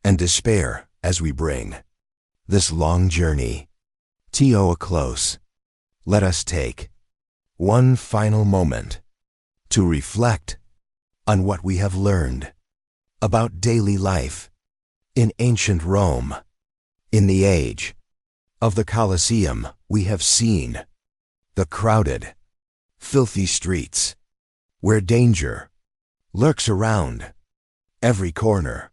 and despair, as we bring this long journey to a close. Let us take one final moment to reflect on what we have learned about daily life in ancient Rome. In the age of the Colosseum, we have seen the crowded, filthy streets, where danger lurks around every corner.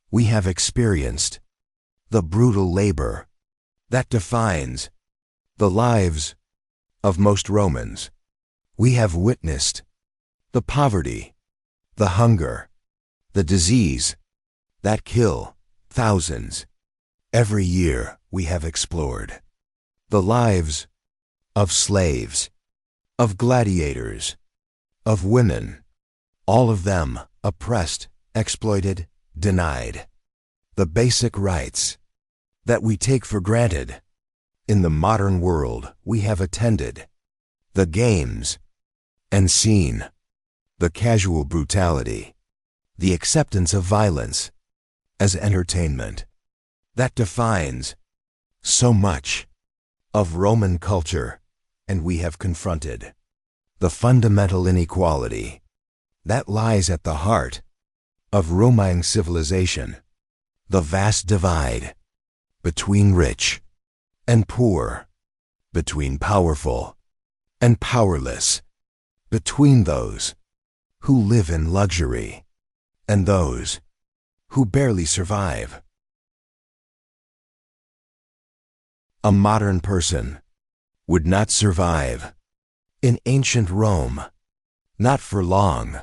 We have experienced the brutal labor that defines the lives of most Romans. We have witnessed the poverty, the hunger, the disease that kill thousands. Every year we have explored the lives of slaves, of gladiators, of women, all of them oppressed, exploited, denied the basic rights that we take for granted. In the modern world, we have attended the games and seen the casual brutality, the acceptance of violence as entertainment that defines so much of Roman culture. And we have confronted the fundamental inequality that lies at the heart of Roman civilization, the vast divide between rich and poor, between powerful and powerless, between those who live in luxury and those who barely survive. A modern person would not survive in ancient Rome, not for long.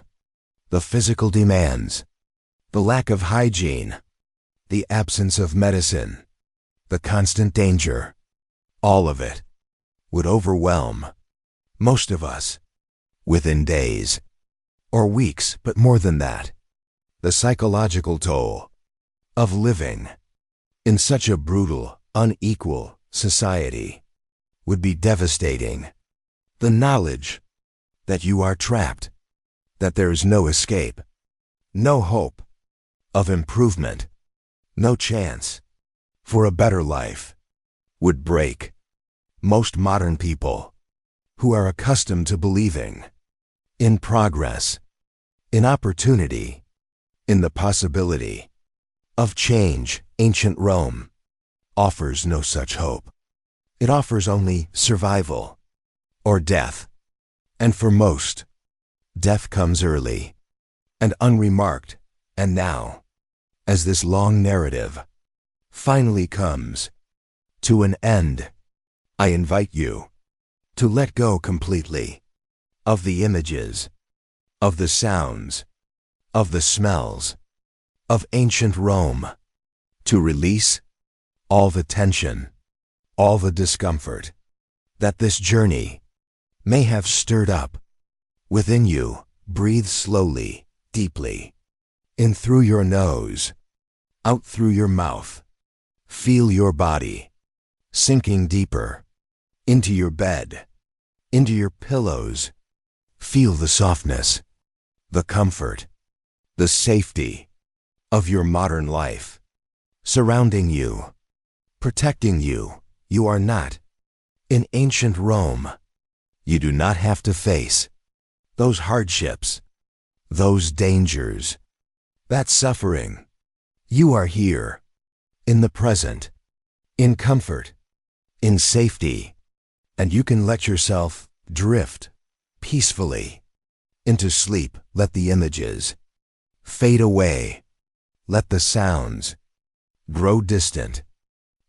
The physical demands, the lack of hygiene, the absence of medicine, the constant danger, all of it would overwhelm most of us within days or weeks. But more than that, the psychological toll of living in such a brutal, unequal society would be devastating. The knowledge that you are trapped, that there is no escape, no hope of improvement, no chance for a better life, would break most modern people who are accustomed to believing in progress, in opportunity, in the possibility of change. Ancient Rome offers no such hope. It offers only survival or death. And for most, death comes early and unremarked. And now, as this long narrative finally comes to an end, I invite you to let go completely of the images, of the sounds, of the smells of ancient Rome, to release all the tension, all the discomfort that this journey may have stirred up. Within you, breathe slowly, deeply. In through your nose, out through your mouth. Feel your body sinking deeper into your bed, into your pillows. Feel the softness, the comfort, the safety of your modern life surrounding you, protecting you. You are not in ancient Rome. You do not have to face those hardships, those dangers, that suffering. You are here, in the present, in comfort, in safety, and you can let yourself drift peacefully into sleep. Let the images fade away. Let the sounds grow distant.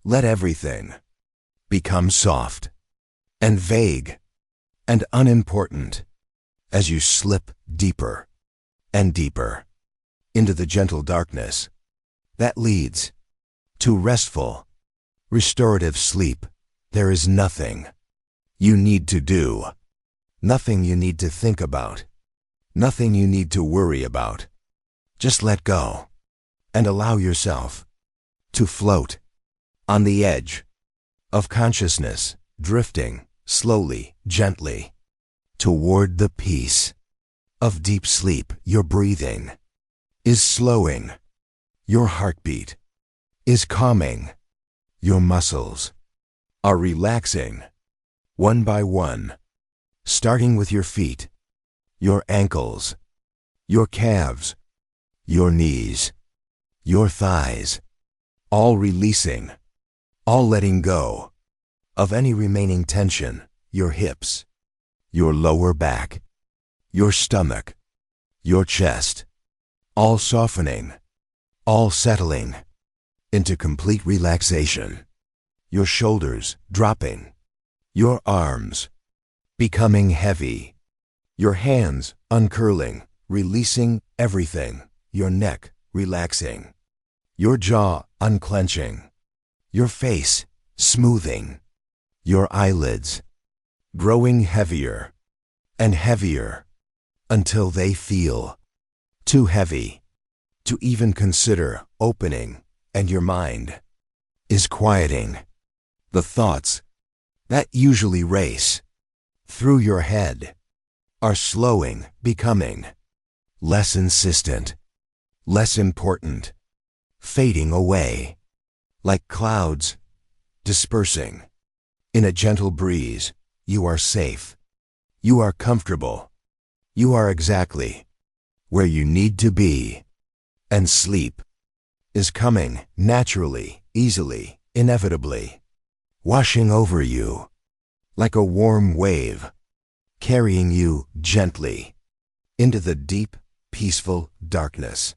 Let everything become soft and vague and unimportant as you slip deeper and deeper into the gentle darkness that leads to restful, restorative sleep. There is nothing you need to do, nothing you need to think about, nothing you need to worry about. Just let go and allow yourself to float on the edge of consciousness, drifting slowly, gently toward the peace of deep sleep. Your breathing is slowing. Your heartbeat is calming. Your muscles are relaxing one by one, starting with your feet, your ankles, your calves, your knees, your thighs, all releasing, all letting go of any remaining tension. Your hips, your lower back, your stomach, your chest, all softening, all settling into complete relaxation. Your shoulders dropping, your arms becoming heavy, your hands uncurling, releasing everything, your neck relaxing, your jaw unclenching, your face smoothing, your eyelids growing heavier and heavier until they feel too heavy to even consider opening, and your mind is quieting. The thoughts that usually race through your head are slowing, becoming less insistent, less important, fading away like clouds dispersing in a gentle breeze. You are safe. You are comfortable. You are exactly where you need to be. And sleep is coming naturally, easily, inevitably, washing over you like a warm wave, carrying you gently into the deep, peaceful darkness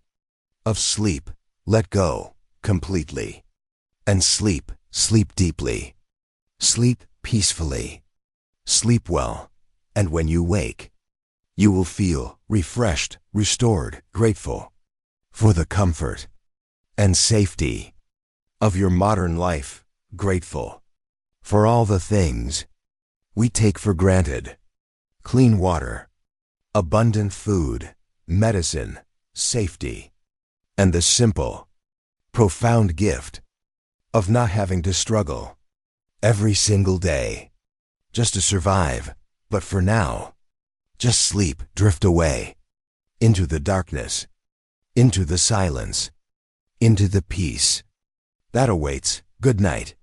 of sleep. Let go completely and sleep. Sleep deeply. Sleep peacefully. Sleep well, and when you wake, you will feel refreshed, restored, grateful for the comfort and safety of your modern life, grateful for all the things we take for granted: clean water, abundant food, medicine, safety, and the simple, profound gift of not having to struggle every single day just to survive. But for now, just sleep, drift away into the darkness, into the silence, into the peace that awaits. Good night.